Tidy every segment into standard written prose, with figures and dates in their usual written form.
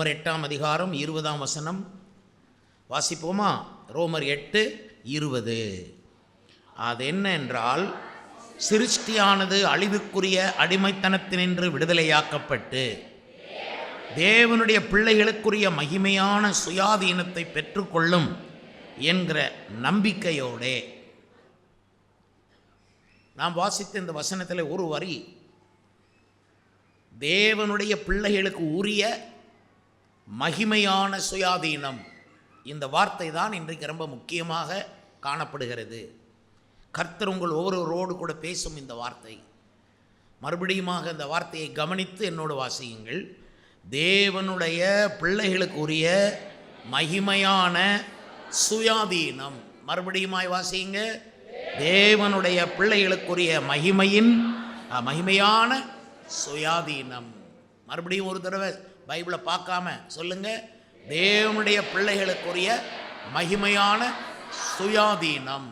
ரோமர் 8ஆம் அதிகாரம் 20ஆம் வசனம் வாசிப்போமா? ரோமர் 8:20. அது என்ன என்றால், சிருஷ்டியானது அழிவுக்குரிய அடிமைத்தனத்தினின்று விடுதலையாக்கப்பட்டு தேவனுடைய பிள்ளைகளுக்குரிய மகிமையான சுயாதீனத்தை பெற்றுக்கொள்ளும் என்கிற நம்பிக்கையோடே. நாம் வாசித்த இந்த வசனத்தில் ஒரு வரி, தேவனுடைய பிள்ளைகளுக்கு உரிய மகிமையான சுயாதீனம். இந்த வார்த்தை தான் இன்றைக்கு ரொம்ப முக்கியமாக காணப்படுகிறது. கர்த்தர் உங்கள் ஒவ்வொருவரோடு கூட பேசும் இந்த வார்த்தை. மறுபடியுமாக இந்த வார்த்தையை கவனித்து என்னோடு வாசியுங்கள். தேவனுடைய பிள்ளைகளுக்கு உரிய மகிமையான சுயாதீனம். மறுபடியுமாய் வாசியுங்க. தேவனுடைய பிள்ளைகளுக்குரிய மகிமையான சுயாதீனம். மறுபடியும் ஒரு தடவை பைபிளை பார்க்காம சொல்லுங்க. தேவனுடைய பிள்ளைகளுக்குரிய மகிமையான சுயாதீனம்.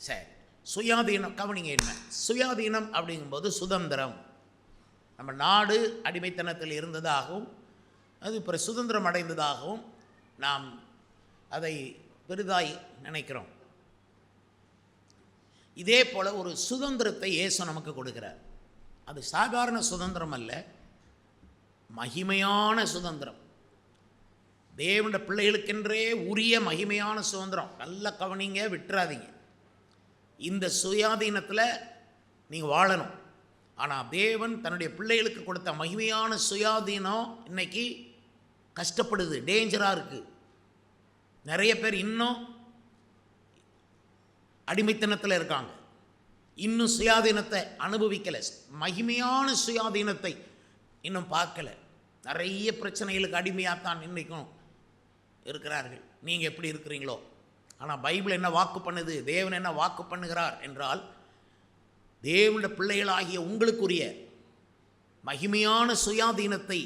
சரி, சுயாதீனம் கவனிங்க. என்ன சுயாதீனம் அப்படிங்கும்போது சுதந்திரம். நம்ம நாடு அடிமைத்தனத்தில் இருந்ததாகவும் அது இப்போ சுதந்திரம் அடைந்ததாகவும் நாம் அதை பெரிதாய் நினைக்கிறோம். இதே போல் ஒரு சுதந்திரத்தை இயேசு நமக்கு கொடுக்கிறார். அது சாதாரண சுதந்திரம் அல்ல, மகிமையான சுதந்திரம். தேவனுடைய பிள்ளைகளுக்கென்றே உரிய மகிமையான சுதந்திரம். நல்லா கவனிங்க, விட்டுறாதீங்க. இந்த சுயாதீனத்தில் நீங்கள் வாழணும். ஆனால் தேவன் தன்னுடைய பிள்ளைகளுக்கு கொடுத்த மகிமையான சுயாதீனம் இன்னைக்கு கஷ்டப்படுது, டேஞ்சராக இருக்குது. நிறைய பேர் இன்னும் அடிமைத்தனத்தில் இருக்காங்க, இன்னும் சுயாதீனத்தை அனுபவிக்கலை, மகிமையான சுயாதீனத்தை இன்னும் பார்க்கலை. நிறைய பிரச்சனைகளுக்கு அடிமையாகத்தான் இன்றைக்கும் இருக்கிறார்கள். நீங்கள் எப்படி இருக்கிறீங்களோ? ஆனால் பைபிள் என்ன வாக்கு பண்ணுது, தேவன் என்ன வாக்கு பண்ணுகிறார் என்றால், தேவனுடைய பிள்ளைகளாகிய உங்களுக்குரிய மகிமையான சுயாதீனத்தை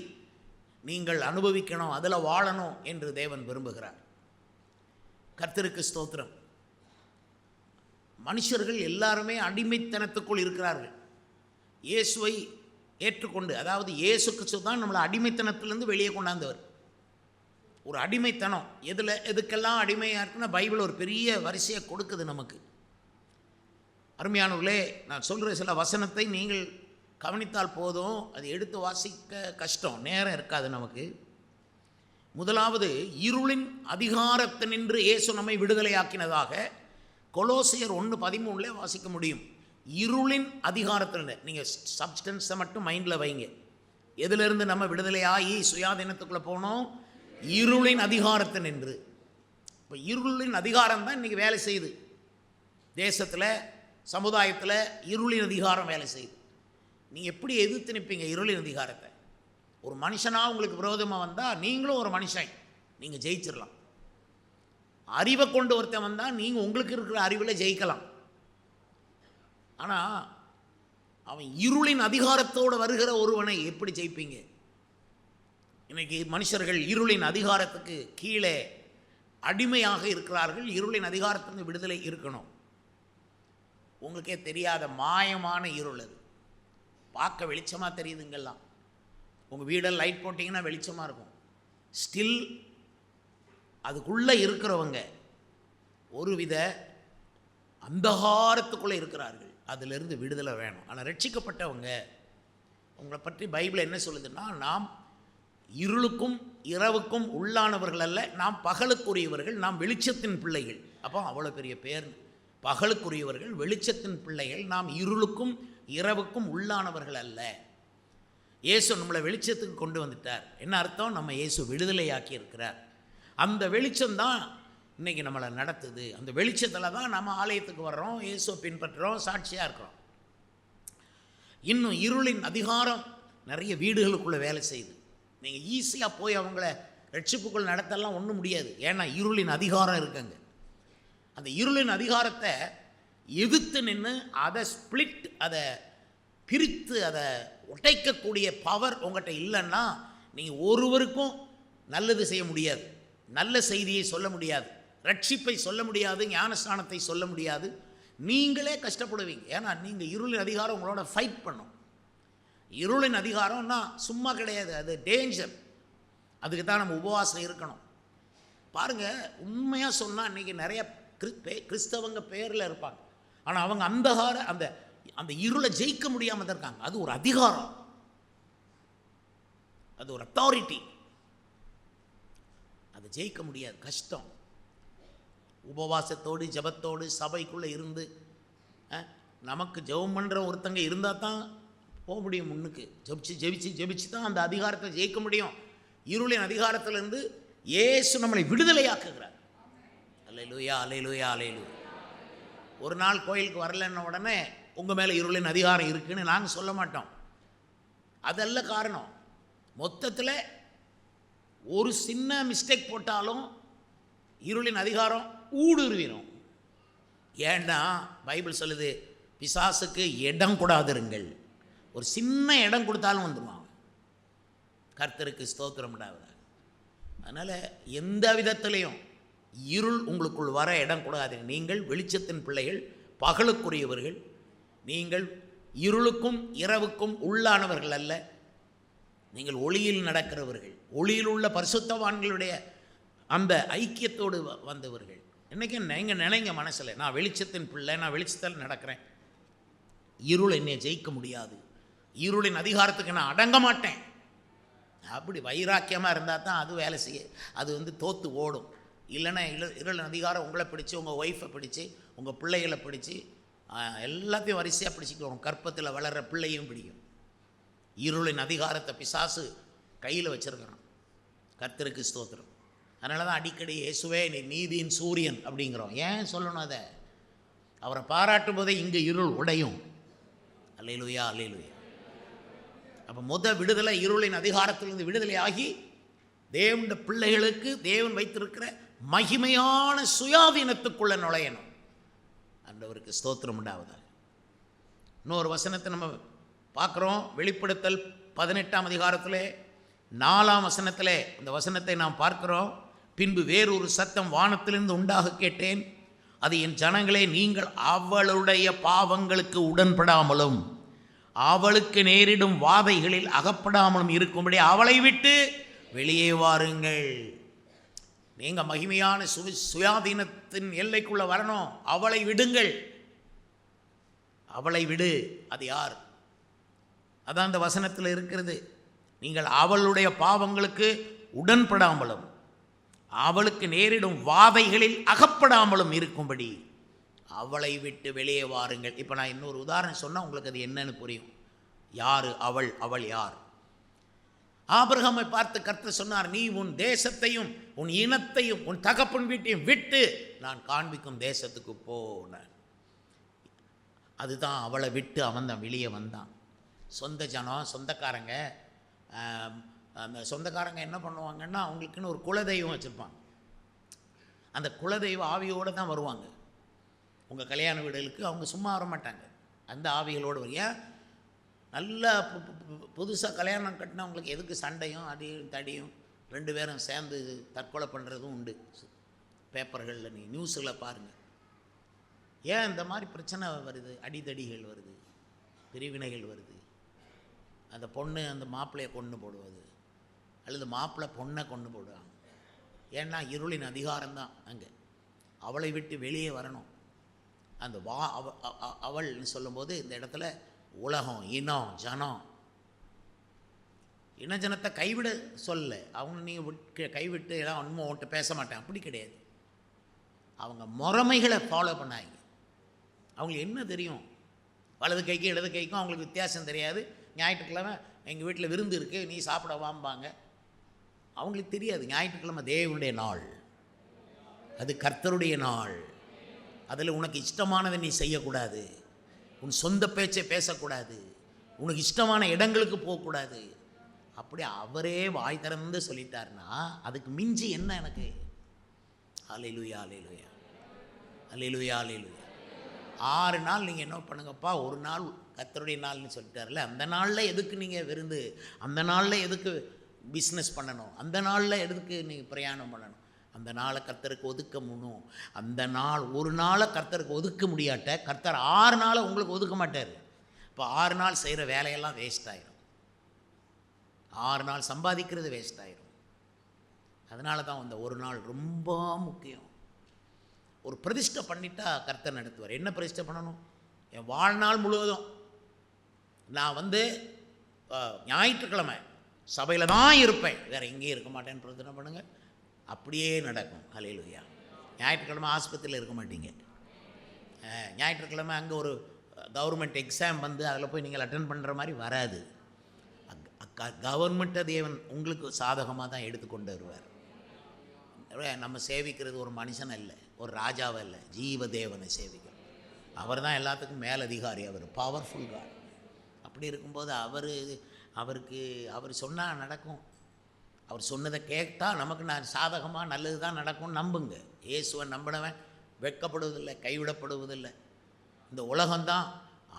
நீங்கள் அனுபவிக்கணும், அதில் வாழணும் என்று தேவன் விரும்புகிறார். கர்த்தருக்கு ஸ்தோத்திரம். மனுஷர்கள் எல்லாருமே அடிமைத்தனத்துக்குள் இருக்கிறார்கள். இயேசுவை ஏற்றுக்கொண்டு, அதாவது இயேசு கிறிஸ்து தான் நம்மளை அடிமைத்தனத்திலேருந்து வெளியே கொண்டாந்தவர். ஒரு அடிமைத்தனம் எதுக்கெல்லாம் அடிமையாக இருக்குன்னா பைபிள் ஒரு பெரிய வரிசையை கொடுக்குது நமக்கு. அருமையானவர்களே, நான் சொல்கிற சில வசனத்தை நீங்கள் கவனித்தால் போதும். அது எடுத்து வாசிக்க கஷ்டம், நேரம் இருக்காது நமக்கு. முதலாவது, இருளின் அதிகாரத்தினின்று இயேசு நம்மை விடுதலையாக்கினதாக கொலோசியர் 1:13 வாசிக்க முடியும். இருளின் அதிகாரத்தில், நீங்கள் சப்ஸ்டன்ஸை மட்டும் மைண்டில் வைங்க. எதிலிருந்து நம்ம விடுதலையாகி சுயாதீனத்துக்குள்ளே போனோம்? இருளின் அதிகாரத்தினின்று. இப்போ இருளின் அதிகாரம் தான் இன்றைக்கி வேலை செய்யுது தேசத்தில், சமுதாயத்தில். இருளின் அதிகாரம் வேலை செய்யுது. நீங்கள் எப்படி எதிர்த்து நிற்பீங்க இருளின் அதிகாரத்தை? ஒரு மனுஷனாக உங்களுக்கு விரோதமாக வந்தால் நீங்களும் ஒரு மனுஷன், நீங்கள் ஜெயிச்சிடலாம். அறிவை கொண்டு ஒருத்தன் வந்தால் நீங்கள் உங்களுக்கு இருக்கிற அறிவில் ஜெயிக்கலாம். ஆனால் அவன் இருளின் அதிகாரத்தோடு வருகிற ஒருவனை எப்படி ஜெயிப்பீங்க? இன்றைக்கி மனுஷர்கள் இருளின் அதிகாரத்துக்கு கீழே அடிமையாக இருக்கிறார்கள். இருளின் அதிகாரத்திலிருந்து விடுதலை இருக்கணும். உங்களுக்கே தெரியாத மாயமான இருள் அது. பார்க்க வெளிச்சமாக தெரியுதுங்கெல்லாம். உங்கள் வீடெல்லாம் லைட் போட்டிங்கன்னா வெளிச்சமாக இருக்கும். ஸ்டில் அதுக்குள்ளே இருக்கிறவங்க ஒருவித அந்தகாரத்துக்குள்ளே இருக்கிறார்கள். அதிலிருந்து விடுதலை வேணும். ஆனால் ரட்சிக்கப்பட்டவங்க, உங்களை பற்றி பைபிள் என்ன சொல்லுதுன்னா, நாம் இருளுக்கும் இரவுக்கும் உள்ளானவர்கள் அல்ல, நாம் பகலுக்குரியவர்கள், நாம் வெளிச்சத்தின் பிள்ளைகள். அப்போ அவ்வளோ பெரிய பேர். பகலுக்குரியவர்கள், வெளிச்சத்தின் பிள்ளைகள். நாம் இருளுக்கும் இரவுக்கும் உள்ளானவர்கள் அல்ல. இயேசு நம்மளை வெளிச்சத்துக்கு கொண்டு வந்துட்டார். என்ன அர்த்தம்? நம்ம இயேசு விடுதலையாக்கி இருக்கிறார். அந்த வெளிச்சம்தான் இன்றைக்கி நம்மளை நடத்துது. அந்த வெளிச்சத்தில் தான் நம்ம ஆலயத்துக்கு வர்றோம், இயேசுவை பின்பற்றுறோம், சாட்சியாக இருக்கிறோம். இன்னும் இருளின் அதிகாரம் நிறைய வீடுகளுக்குள்ளே வேலை செய்யுது. நீங்கள் ஈஸியாக போய் அவங்கள ரட்சிப்புக்குள் நடத்தலாம் ஒன்றும் முடியாது. ஏன்னா இருளின் அதிகாரம் இருக்குங்க. அந்த இருளின் அதிகாரத்தை எதிர்த்து நின்று அதை ஸ்பிளிட், அதை பிரித்து, அதை உடைக்கக்கூடிய பவர் உங்கள்கிட்ட இல்லைன்னா நீங்கள் ஒருவருக்கும் நல்லது செய்ய முடியாது, நல்ல செய்தியை சொல்ல முடியாது, ரட்சிப்பை சொல்ல முடியாது, ஞானஸ்நானத்தை சொல்ல முடியாது. நீங்களே கஷ்டப்படுவீங்க. ஏன்னா நீங்கள் இருளின் அதிகாரம் உங்களோட ஃபைட் பண்ணும். இருளின் அதிகாரம்னா சும்மா கிடையாது, அது டேஞ்சர். அதுக்கு தான் நம்ம உபவாசம் இருக்கணும். பாருங்கள், உண்மையாக சொன்னால் இன்றைக்கி நிறைய கிறிஸ்தவங்க பேரில் இருப்பாங்க, ஆனால் அவங்க அந்த அந்த இருளை ஜெயிக்க முடியாமல் தான் இருக்காங்க. அது ஒரு அதிகாரம், அது ஒரு அத்தாரிட்டி, அதை ஜெயிக்க முடியாது, கஷ்டம். உபவாசத்தோடு ஜெபத்தோடு சபைக்குள்ளே இருந்து நமக்கு ஜெபம் பண்ணுற ஒருத்தங்க இருந்தால் தான் போக முடியும் முன்னுக்கு. ஜெபிச்சு தான் அந்த அதிகாரத்தை ஜெயிக்க முடியும். இருளின் அதிகாரத்திலிருந்து இயேசு நம்மளை விடுதலையாக்குகிறார். அல்லேலூயா, அல்லேலூயா, அல்லேலூயா. ஒரு நாள் கோயிலுக்கு வரலன்ன உடனே உங்கள் மேலே இருளின் அதிகாரம் இருக்குன்னு நாங்கள் சொல்ல மாட்டோம். அதல்ல காரணம். மொத்தத்தில் ஒரு சின்ன மிஸ்டேக் போட்டாலும் இருளின் அதிகாரம் ஊடுருவிடும். ஏன்னா பைபிள் சொல்லுது, பிசாசுக்கு இடம் கொடாதிருங்கள். ஒரு சின்ன இடம் கொடுத்தாலும் வந்துடுவாங்க. கர்த்தருக்கு ஸ்தோத்திரம் உண்டாவதாக. அதனால் எந்த விதத்திலையும் இருள் உங்களுக்குள் வர இடம் கொடாதீங்க. நீங்கள் வெளிச்சத்தின் பிள்ளைகள், பகலுக்குரியவர்கள். நீங்கள் இருளுக்கும் இரவுக்கும் உள்ளானவர்கள் அல்ல, நீங்கள் ஒளியில் நடக்கிறவர்கள், ஒளியில் உள்ள பரிசுத்தவான்களுடைய அந்த ஐக்கியத்தோடு வந்தவர்கள். இன்றைக்கி நீங்கள் நினைங்க மனசில், நான் வெளிச்சத்தின் பிள்ளை, நான் வெளிச்சத்தில் நடக்கிறேன், இருள் என்னை ஜெயிக்க முடியாது, இருளின் அதிகாரத்துக்கு நான் அடங்க மாட்டேன். அப்படி வைராக்கியமாக இருந்தால் தான் அது வேலை செய்ய, அது தோற்று ஓடும். இல்லைன்னா இருளின் அதிகாரம் உங்களை பிடிச்சி, உங்கள் ஒய்ஃபை பிடிச்சி, உங்கள் பிள்ளைகளை பிடிச்சி, எல்லாத்தையும் வரிசையாக பிடிச்சிட்டு வரும். கற்பத்தில் வளர்கிற பிள்ளையும் பிடிக்கும். இருளின் அதிகாரத்தை பிசாசு கையில் வச்சுருக்கிறான். கர்த்தருக்கு ஸ்தோத்திரம். அதனால தான் அடிக்கடி இயேசுவே நீ நீதியின் சூரியன் அப்படிங்கிறோம். ஏன் சொல்லணும் அதை? அவரை பாராட்டும் போதே இங்கே இருள் உடையும். அல்லேலூயா, அல்லேலூயா. அப்போ விடுதலை, இருளின் அதிகாரத்திலிருந்து விடுதலை ஆகி தேவனுடைய பிள்ளைகளுக்கு தேவன் வைத்திருக்கிற மகிமையான சுயாதீனத்துக்குள்ளே நுழையணும். ஆண்டவருக்கு ஸ்தோத்திரம் உண்டாவதாக. இன்னொரு வசனத்தை நம்ம பார்க்குறோம். வெளிப்படுத்தல் 18ஆம் அதிகாரத்தில் 4ஆம் வசனத்தில் இந்த வசனத்தை நாம் பார்க்குறோம். பின்பு வேறொரு சத்தம் வானத்திலிருந்து உண்டாக கேட்டேன், அது என் ஜனங்களே, நீங்கள் அவளுடைய பாவங்களுக்கு உடன்படாமலும் அவளுக்கு நேரிடும் வாதைகளில் அகப்படாமலும் இருக்கும்படி அவளை விட்டு வெளியே வாருங்கள். நீங்கள் மகிமையான சுயாதீனத்தின் எல்லைக்குள்ளே வரணும். அவளை விடுங்கள். அவளை விடு. அது யார்? அதான் அந்த வசனத்தில் இருக்கிறது. நீங்கள் அவளுடைய பாவங்களுக்கு உடன்படாமலும் அவளுக்கு நேரிடும் வாதைகளில் அகப்படாமலும் இருக்கும்படி அவளை விட்டு வெளியே வாருங்கள். இப்போ நான் இன்னொரு உதாரணம் சொன்னால் உங்களுக்கு அது என்னன்னு புரியும். யார் அவள்? அவள் யார்? ஆபிரகாமை பார்த்து கர்த்தர் சொன்னார், நீ உன் தேசத்தையும் உன் இனத்தையும் உன் தகப்பன் வீட்டையும் விட்டு நான் காண்பிக்கும் தேசத்துக்கு போனார். அதுதான் அவளை விட்டு அவன் தான் வெளியே வந்தான். சொந்த ஜனம், சொந்தக்காரங்க, அந்த சொந்தக்காரங்க என்ன பண்ணுவாங்கன்னா, அவங்களுக்குன்னு ஒரு குலதெய்வம் வச்சுருப்பாங்க. அந்த குலதெய்வ ஆவியோடு தான் வருவாங்க. உங்கள் கல்யாண வீடுகளுக்கு அவங்க சும்மா வர மாட்டாங்க, அந்த ஆவிகளோடு வரும். ஏன்? நல்லா புதுசாக கல்யாணம் கட்டினவங்களுக்கு எதுக்கு சண்டையும் அடியும் தடியும், 2 பேரும் சேர்ந்து தற்கொலை பண்ணுறதும் உண்டு. பேப்பர்களில் நீ நியூஸில் பாருங்கள். ஏன் இந்த மாதிரி பிரச்சனை வருது? அடிதடிகள் வருது, பிரிவினைகள் வருது. அந்த பொண்ணு அந்த மாப்பிள்ளையை கொண்டு போடுவது, அல்லது மாப்பிள்ளை பொண்ணை கொண்டு போடுவாங்க. ஏன்னா இருளின் அதிகாரம்தான் அங்கே. அவளை விட்டு வெளியே வரணும். அந்த அவள்னு சொல்லும்போது இந்த இடத்துல உலகம், இனம், ஜனம், இனஜனத்தை கைவிட சொல்ல. அவங்க நீங்கள் கைவிட்டு எல்லாம் ஒன்றும் உன்ட்டு பேச மாட்டேன் அப்படி கிடையாது. அவங்க முறைமைகளை ஃபாலோ பண்ணாங்க. அவங்களுக்கு என்ன தெரியும்? வலது கைக்கும் இடது கைக்கும் அவங்களுக்கு வித்தியாசம் தெரியாது. ஞாயிற்றுக்கிழமை எங்கள் வீட்டில் விருந்து இருக்குது, நீ சாப்பிட வாம்பாங்க. அவங்களுக்கு தெரியாது. ஞாயிற்றுக்கிழமை தேவனுடைய நாள், அது கர்த்தருடைய நாள். அதில் உனக்கு இஷ்டமானதை நீ செய்யக்கூடாது. உன் சொந்த பேச்சை பேசக்கூடாது. உனக்கு இஷ்டமான இடங்களுக்கு போகக்கூடாது. அப்படி அவரே வாய் திறந்து சொல்லிட்டார்னா அதுக்கு மிஞ்சி என்ன எனக்கு? அல்லேலூயா, அல்லேலூயா, அல்லேலூயா, அல்லேலூயா. 6 நாள் நீங்கள் என்ன பண்ணுங்கப்பா, ஒரு நாள் கர்த்தருடைய நாள்னு சொல்லிட்டார்ல, அந்த நாளில் எதுக்கு நீங்கள் விருந்து, அந்த நாளில் எதுக்கு பிஸ்னஸ் பண்ணணும், அந்த நாளில் எதுக்கு நீங்கள் பிரயாணம் பண்ணணும்? அந்த நாளை கர்த்தருக்கு ஒதுக்க முடியும். அந்த நாள் ஒரு நாளை கர்த்தருக்கு ஒதுக்க முடியாட்ட கர்த்தர் 6 நாளை உங்களுக்கு ஒதுக்க மாட்டார். இப்போ 6 நாள் செய்கிற வேலையெல்லாம் வேஸ்ட் ஆயிரும். 6 நாள் சம்பாதிக்கிறது வேஸ்ட் ஆயிரும். அதனால தான் அந்த ஒரு நாள் ரொம்ப முக்கியம். ஒரு பிரதிஷ்டை பண்ணிட்டா கர்த்தர் நடத்துவார். என்ன பிரதிஷ்டை பண்ணணும்? என் வாழ்நாள் முழுவதும் நான் ஞாயிற்றுக்கிழமை சபையில் தான் இருப்பேன், வேறு எங்கேயும் இருக்க மாட்டேன்னு பிரதிஷ்டை பண்ணுங்கள், அப்படியே நடக்கும். ஹல்லேலூயா. ஞாயிற்றுக்கிழமை ஆஸ்பத்திரியில் இருக்க மாட்டீங்க. ஞாயிற்றுக்கிழமை அங்கே ஒரு கவர்மெண்ட் எக்ஸாம் அதில் போய் நீங்கள் அட்டென்ட் பண்ணுற மாதிரி வராது. கவர்மெண்ட்டை தேவன் உங்களுக்கு சாதகமாக தான் எடுத்துக்கொண்டு வருவார். நம்ம சேவிக்கிறது ஒரு மனுஷன் இல்லை, ஒரு ராஜாவை இல்லை, ஜீவ தேவனை சேவிக்கிறோம். அவர் தான் எல்லாத்துக்கும் மேலதிகாரி. அவர் பவர்ஃபுல் காட். அப்படி இருக்கும்போது அவர் சொன்னால் நடக்கும். அவர் சொன்னதை கேட்டால் நமக்கு சாதகமாக நல்லது தான் நடக்கும். நம்புங்க. இயேசுவை நம்பினவன் வெட்கப்படுவதில்லை, கைவிடப்படுவதில்லை. இந்த உலகம்தான்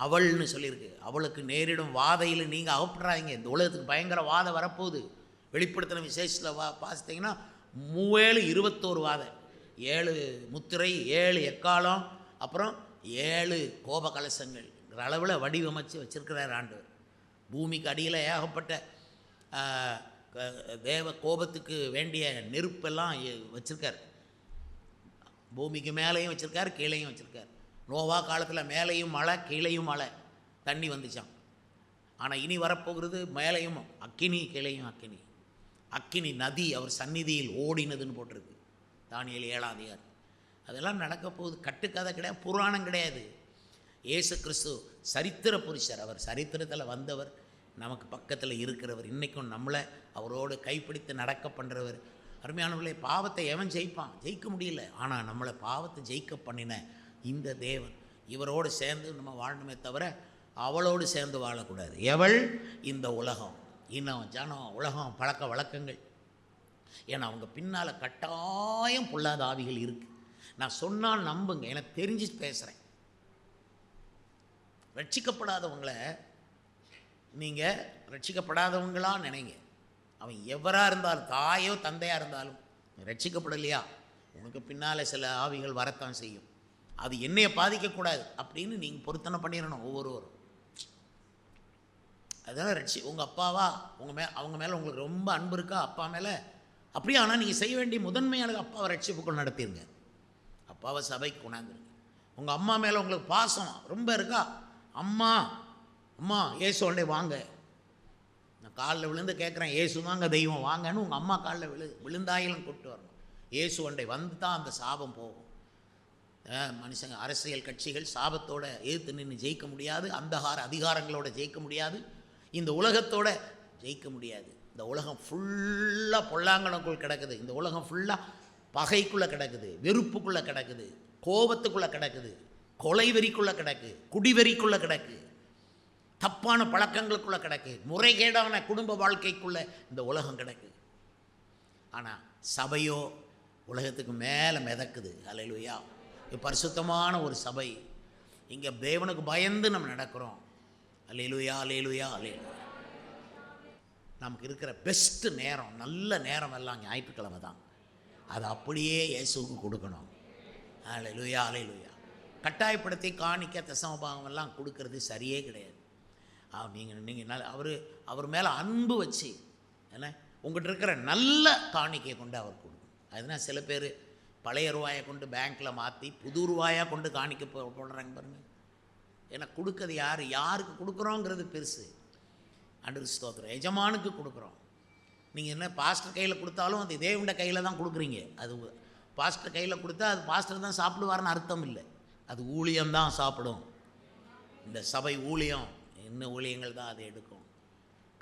அவள்னு சொல்லியிருக்கு. அவளுக்கு நேரிடும் வாதையில் நீங்கள் அகப்படாதீங்க. இந்த உலகத்துக்கு பயங்கர வாதை வரப்போகுது. வெளிப்படுத்தின விசேஷத்தில் பார்த்தீங்கன்னா 7 வாதை, 7 முத்திரை, 7 எக்காலம், அப்புறம் 7 கோப கலசங்கள் அளவில் வடிவமைச்சு வச்சிருக்கிறார் ஆண்டவர். பூமிக்கு அடியில் ஏகப்பட்ட தேவ கோபத்துக்கு வேண்டிய நெருப்பெல்லாம் வச்சுருக்கார். பூமிக்கு மேலேயும் வச்சுருக்கார், கீழேயும் வச்சுருக்கார். நோவா காலத்தில் மேலேயும் மழை, கீழேயும் மழை, தண்ணி வந்துச்சான். ஆனால் இனி வரப்போகிறது மேலேயும் அக்கினி, கீழேயும் அக்கினி. அக்கினி நதி அவர் சந்நிதியில் ஓடினதுன்னு போட்டிருக்கு தானியேல் 7ஆம் அதிகாரம். அதெல்லாம் நடக்க போகுது. கட்டுக்கதை கிடையாது, புராணம் கிடையாது. இயேசு கிறிஸ்து சரித்திர புருஷர். அவர் சரித்திரத்தில் வந்தவர், நமக்கு பக்கத்தில் இருக்கிறவர், இன்றைக்கும் நம்மளை அவரோடு கைப்பிடித்து நடக்க பண்ணுறவர். அருமையானவர்களே, பாவத்தை எவன் ஜெயிப்பான்? ஜெயிக்க முடியல. ஆனால் நம்மளை பாவத்தை ஜெயிக்க பண்ணின இந்த தேவன், இவரோடு சேர்ந்து நம்ம வாழணுமே தவிர அவளோடு சேர்ந்து வாழக்கூடாது. எவள்? இந்த உலகம், இனம், ஜனம், உலகம், பழக்க வழக்கங்கள். ஏன்னா அவங்க பின்னால் கட்டாயம் பொல்லாத ஆவிகள் இருக்குது. நான் சொன்னால் நம்புங்க, எனக்கு தெரிஞ்சு பேசுகிறேன். ரட்சிக்கப்படாதவங்களை நீங்கள் ரட்சிக்கப்படாதவங்களாக நினைங்க. அவன் எவராக இருந்தாலும், தாயோ தந்தையாக இருந்தாலும், ரட்சிக்கப்படலையா உனக்கு பின்னால் சில ஆவிகள் வரத்தான் செய்யும். அது என்னையை பாதிக்கக்கூடாது அப்படின்னு நீங்கள் பொருத்தனை பண்ணிடணும் ஒவ்வொருவரும். அதனால் உங்கள் அப்பாவா அவங்க மேலே உங்களுக்கு ரொம்ப அன்பு இருக்கா, அப்பா மேலே, அப்படியே. ஆனால் நீங்கள் செய்ய வேண்டிய முதன்மையான அப்பாவை ரட்சிப்புக்குள் நடத்திடுங்க. அப்பாவை சபைக்கு கொண்டாந்துருங்க. உங்கள் அம்மா மேலே உங்களுக்கு பாசம் ரொம்ப இருக்கா, அம்மா இயேசுண்டே வாங்க, நான் காலில் விழுந்து கேட்குறேன், இயேசு தாங்க தெய்வம், வாங்கன்னு உங்கள் அம்மா காலில் விழுந்தாயிலும் கூப்பிட்டு வரணும். இயேசுண்டே வந்து தான் அந்த சாபம் போகும். மனுஷங்க, அரசியல் கட்சிகள் சாபத்தோடு எதிர்த்து நின்று ஜெயிக்க முடியாது. அந்தகார அதிகாரங்களோட ஜெயிக்க முடியாது. இந்த உலகத்தோட ஜெயிக்க முடியாது. இந்த உலகம் ஃபுல்லாக பொல்லாங்கனுக்குள் கிடக்குது. இந்த உலகம் ஃபுல்லாக பகைக்குள்ளே கிடக்குது, வெறுப்புக்குள்ளே கிடக்குது, கோபத்துக்குள்ளே கிடக்குது, கொலைவெறிக்குள்ளே கிடக்கு, குடிவெறிக்குள்ளே கிடக்கு, தப்பான பழக்கங்களுக்குள்ளே கிடக்கு, முறைகேடான குடும்ப வாழ்க்கைக்குள்ளே இந்த உலகம் கிடக்கு. ஆனால் சபையோ உலகத்துக்கு மேலே மிதக்குது. அல்லேலூயா. பரிசுத்தமான ஒரு சபை. இங்கே தேவனுக்கு பயந்து நம்ம நடக்கிறோம். அல்லேலூயா, அல்லேலூயா, அல்லேலூயா. நமக்கு இருக்கிற பெஸ்ட்டு நேரம், நல்ல நேரம் எல்லாம் ஞாயிற்றுக்கிழமை தான். அதை அப்படியே இயேசுவுக்கு கொடுக்கணும். அல்லேலூயா, அல்லேலூயா. கட்டாயப்படுத்தி காணிக்க தசமபாகம் எல்லாம் கொடுக்கறது சரியே கிடையாது. நீங்கள் அவர் மேலே அன்பு வச்சு, ஏன்னா உங்கள்கிட்ட இருக்கிற நல்ல காணிக்கையை கொண்டு அவர் கொடுக்கணும். அதனால் சில பேர் பழைய ரூபாயை கொண்டு பேங்க்கில் மாற்றி புது ரூபாயாக கொண்டு காணிக்க போடுறாங்க பாருங்கள். ஏன்னா கொடுக்கறது யாருக்கு கொடுக்குறோங்கிறது பெருசு. ஆண்டவருக்கு ஸ்தோத்திரம். எஜமானுக்கு கொடுக்குறோம். நீங்கள் என்ன பாஸ்டர் கையில் கொடுத்தாலும் அது தேவனுடைய கையில் தான் கொடுக்குறீங்க. அது பாஸ்டர் கையில் கொடுத்தா அது பாஸ்டர் தான் சாப்பிடுவார்னு அர்த்தம் இல்லை. அது ஊழியம்தான் சாப்பிடும். இந்த சபை ஊழியம், என்ன ஊழியங்கள் தான் அதை எடுக்கும்.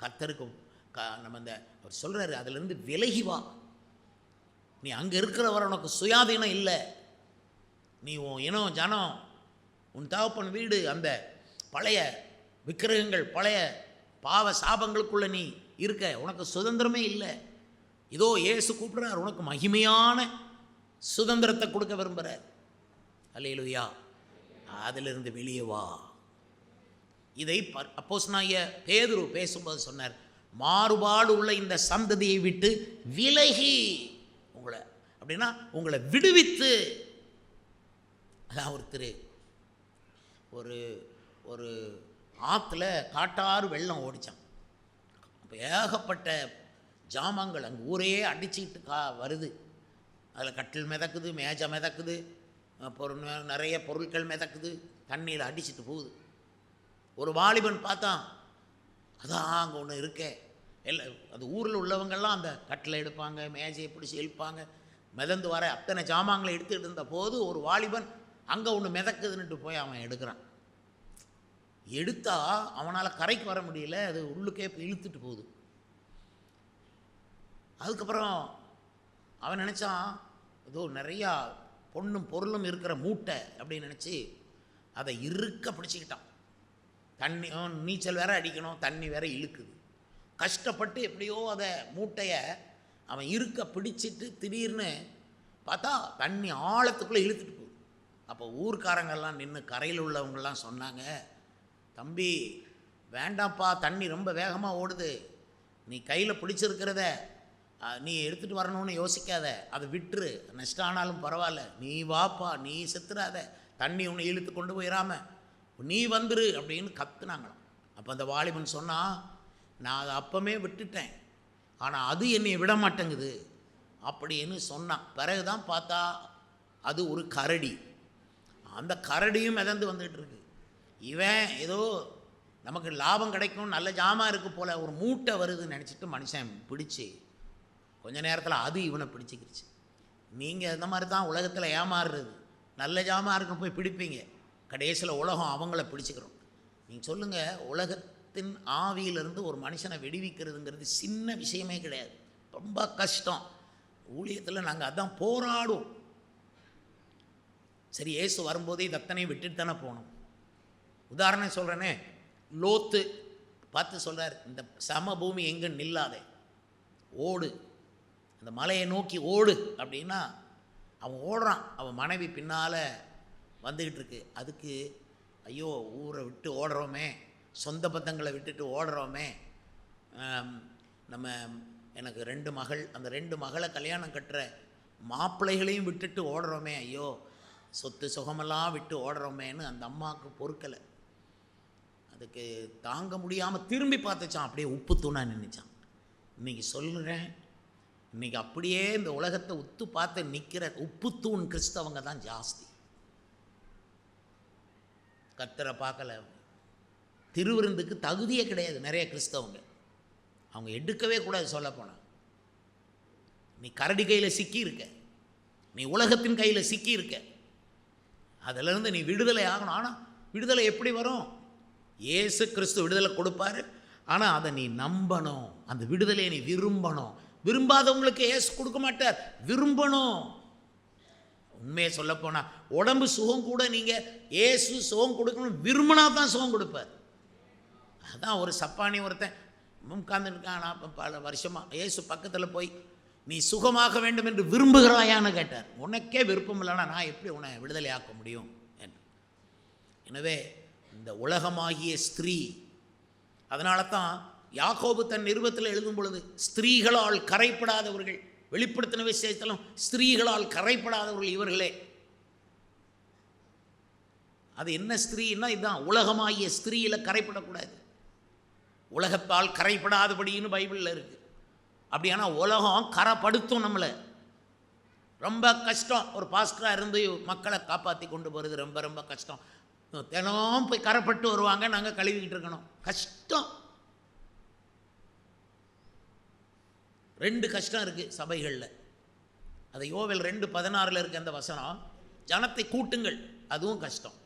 கர்த்தருக்கு நம்ம அவர் சொல்கிறாரு, அதிலிருந்து விலகி வா. நீ அங்கே இருக்கிறவரை உனக்கு சுயாதீனம் இல்லை. நீ உன் இனம், ஜனம், உன் தகப்பன் வீடு, அந்த பழைய விக்கிரகங்கள், பழைய பாவ சாபங்களுக்குள்ளே நீ இருக்க, உனக்கு சுதந்திரமே இல்லை. இதோ இயேசு கூப்பிடுறார், உனக்கு மகிமையான சுதந்திரத்தை கொடுக்க விரும்புகிறார். அல்லேலூயா. அதிலிருந்து வெளியே வா. இதை அப்போஸ்தலனாகிய பேதுரு பேசும்போது சொன்னார், மாறுபாடு உள்ள இந்த சந்ததியை விட்டு விலகி உங்களை, அப்படின்னா உங்களை விடுவித்து. அதான் ஒருத்தர் ஒரு ஆற்றுல காட்டாறு வெள்ளம் ஓடிச்சான். அப்போ ஏகப்பட்ட ஜாமான்கள் அங்கே ஊரே அடிச்சுக்கிட்டு வருது. அதில் கட்டில் மிதக்குது, மேஜை மிதக்குது, அப்புறம் நிறைய பொருட்கள் மிதக்குது, தண்ணியில் அடிச்சுட்டு போகுது. ஒரு வாலிபன் பார்த்தான், அதான் அங்கே ஒன்று இருக்கே. எல்லாம் அது ஊரில் உள்ளவங்கள்லாம் அந்த கட்டில் எடுப்பாங்க, மேஜையை பிடிச்சி இழுப்பாங்க, மிதந்து வர அத்தனை ஜாமான்களை எடுத்துகிட்டு இருந்த போது ஒரு வாலிபன் அங்கே ஒன்று மிதக்குதுன்னுட்டு போய் அவன் எடுக்கிறான். எடுத்தா அவனால் கரைக்கு வர முடியல, அது உள்ளுக்கே போய் இழுத்துட்டு போகுது. அதுக்கப்புறம் அவன் நினச்சான், ஏதோ நிறையா பொண்ணும் பொருளும் இருக்கிற மூட்டை அப்படின்னு நினச்சி அதை இறுக்க பிடிச்சிக்கிட்டான். தண்ணி நீச்சல் வேற அடிக்கணும், தண்ணி வேற இழுக்குது. கஷ்டப்பட்டு எப்படியோ அதை மூட்டையை அவன் இருக்க பிடிச்சிட்டு திடீர்னு பார்த்தா தண்ணி ஆழத்துக்குள்ளே இழுத்துட்டு போகுது. அப்போ ஊர்க்காரங்கெல்லாம் நின்று கரையில் உள்ளவங்கெல்லாம் சொன்னாங்க, தம்பி வேண்டாம்ப்பா, தண்ணி ரொம்ப வேகமாக ஓடுது, நீ கையில் பிடிச்சிருக்கிறத நீ எடுத்துகிட்டு வரணும்னு யோசிக்காத, அதை விட்டுரு, நஷ்டம் ஆனாலும் பரவாயில்ல, நீ வாப்பா, நீ செத்துறாத, தண்ணி ஒன்று இழுத்து கொண்டு போயிடாம நீ வந்துரு அப்படின்னு கத்துனாங்களாம். அப்போ அந்த வாலிபன் சொன்னான், நான் அதை அப்பமே விட்டுட்டேன், ஆனால் அது என்னை விட மாட்டேங்குது அப்படின்னு சொன்னான். பிறகு தான் பார்த்தா அது ஒரு கரடி. அந்த கரடியும் மிதந்து வந்துட்டு இருக்கு. இவன் ஏதோ நமக்கு லாபம் கிடைக்கும், நல்ல ஜாமான் இருக்குது போல், ஒரு மூட்டை வருதுன்னு நினச்சிட்டு மனுஷன் பிடிச்சி கொஞ்ச நேரத்தில் அது இவனை பிடிச்சிக்கிடுச்சு. நீங்கள் இந்த மாதிரி தான் உலகத்தில் ஏமாறுறது, நல்ல ஜாமான் இருக்கும் போய் பிடிப்பீங்க, கடைசியில் உலகம் அவங்கள பிடிச்சிக்கிறோம். நீங்கள் சொல்லுங்கள், உலகத்தின் ஆவியிலிருந்து ஒரு மனுஷனை விடுவிக்கிறதுங்கிறது சின்ன விஷயமே கிடையாது, ரொம்ப கஷ்டம். ஊழியத்தில் நாங்கள் அதான் போராடுவோம். சரி, இயேசு வரும்போதே இது அத்தனையும் விட்டுட்டு தானே போகணும். உதாரணம் சொல்கிறேனே, லோத்து பார்த்து சொல்கிறார், இந்த சமபூமி எங்கே நில்லாதே, ஓடு, அந்த மலையை நோக்கி ஓடு அப்படின்னா அவன் ஓடுறான். அவன் மனைவி பின்னால் வந்துக்கிட்டு இருக்கு. அதுக்கு ஐயோ ஊரை விட்டு ஓடுறோமே, சொந்த பந்தங்களை விட்டுட்டு ஓடுறோமே, நம்ம எனக்கு 2 மகள், அந்த 2 மகளை கல்யாணம் கட்டுற மாப்பிள்ளைகளையும் விட்டுட்டு ஓடுறோமே, ஐயோ சொத்து சுகமெல்லாம் விட்டு ஓடுறோமேன்னு அந்த அம்மாவுக்கு பொறுக்கலை. அதுக்கு தாங்க முடியாமல் திரும்பி பார்த்துச்சான், அப்படியே உப்பு தூணாக நின்றுச்சான். இன்றைக்கி சொல்கிறேன், இன்றைக்கி அப்படியே இந்த உலகத்தை உத்து பார்த்து நிற்கிற உப்புத்தூண் கிறிஸ்தவங்க தான் ஜாஸ்தி. கர்த்தரை பார்க்கல, திருவிருந்துக்கு தகுதியே கிடையாது நிறைய கிறிஸ்தவங்க, அவங்க எடுக்கவே கூடாது. சொல்ல போனால் நீ கரடி கையில் சிக்கி இருக்க, நீ உலகத்தின் கையில் சிக்கி இருக்க, அதிலிருந்து நீ விடுதலை ஆகணும். ஆனால் விடுதலை எப்படி வரும்? இயேசு கிறிஸ்து விடுதலை கொடுப்பாரு, ஆனால் அதை நீ நம்பணும், அந்த விடுதலையை நீ விரும்பணும். விரும்பாதவங்களுக்கு இயேசு கொடுக்க மாட்டார், விரும்பணும். உண்மையை சொல்லப்போனால் உடம்பு சுகம் கூட நீங்கள் இயேசு சுகம் கொடுக்கணும் விரும்பினா தான் சுகம் கொடுப்பார். அதான் ஒரு சப்பானி ஒருத்தன் உட்கார்ந்துருக்கான், நான் பல வருஷமாக இயேசு பக்கத்தில் போய் நீ சுகமாக வேண்டும் என்று விரும்புகிறாயான்னு கேட்டார். உனக்கே விருப்பம் இல்லைன்னா நான் எப்படி உன்னை விடுதலை ஆக்க முடியும் என்று. எனவே இந்த உலகமாகிய ஸ்திரீ, அதனால தான் யாக்கோபு தன் நிருபத்தில் எழுதும் பொழுது ஸ்திரீகளால் கரைப்படாதவர்கள், வெளிப்படுத்தின விசேஷத்திலும் ஸ்திரீகளால் கரைப்படாதவர்கள் இவர்களே. அது என்ன ஸ்திரீன்னா இதுதான், உலகமாகிய ஸ்திரீயில் கரைப்படக்கூடாது, உலகத்தால் கரைப்படாதபடின்னு பைபிளில் இருக்குது. அப்படியானா உலகம் கரைப்படுத்தும் நம்மளை. ரொம்ப கஷ்டம், ஒரு பாஸ்டராக இருந்து மக்களை காப்பாற்றி கொண்டு போகிறது ரொம்ப ரொம்ப கஷ்டம். தினம் போய் கரைப்பட்டு வருவாங்க, நாங்கள் கழுவிக்கிட்டு இருக்கணும், கஷ்டம். 2 கஷ்டம் இருக்குது சபைகளில். அது யோவேல் 2:16 இருக்குது அந்த வசனம். ஜனத்தை கூட்டுங்கள், அதுவும் கஷ்டம்.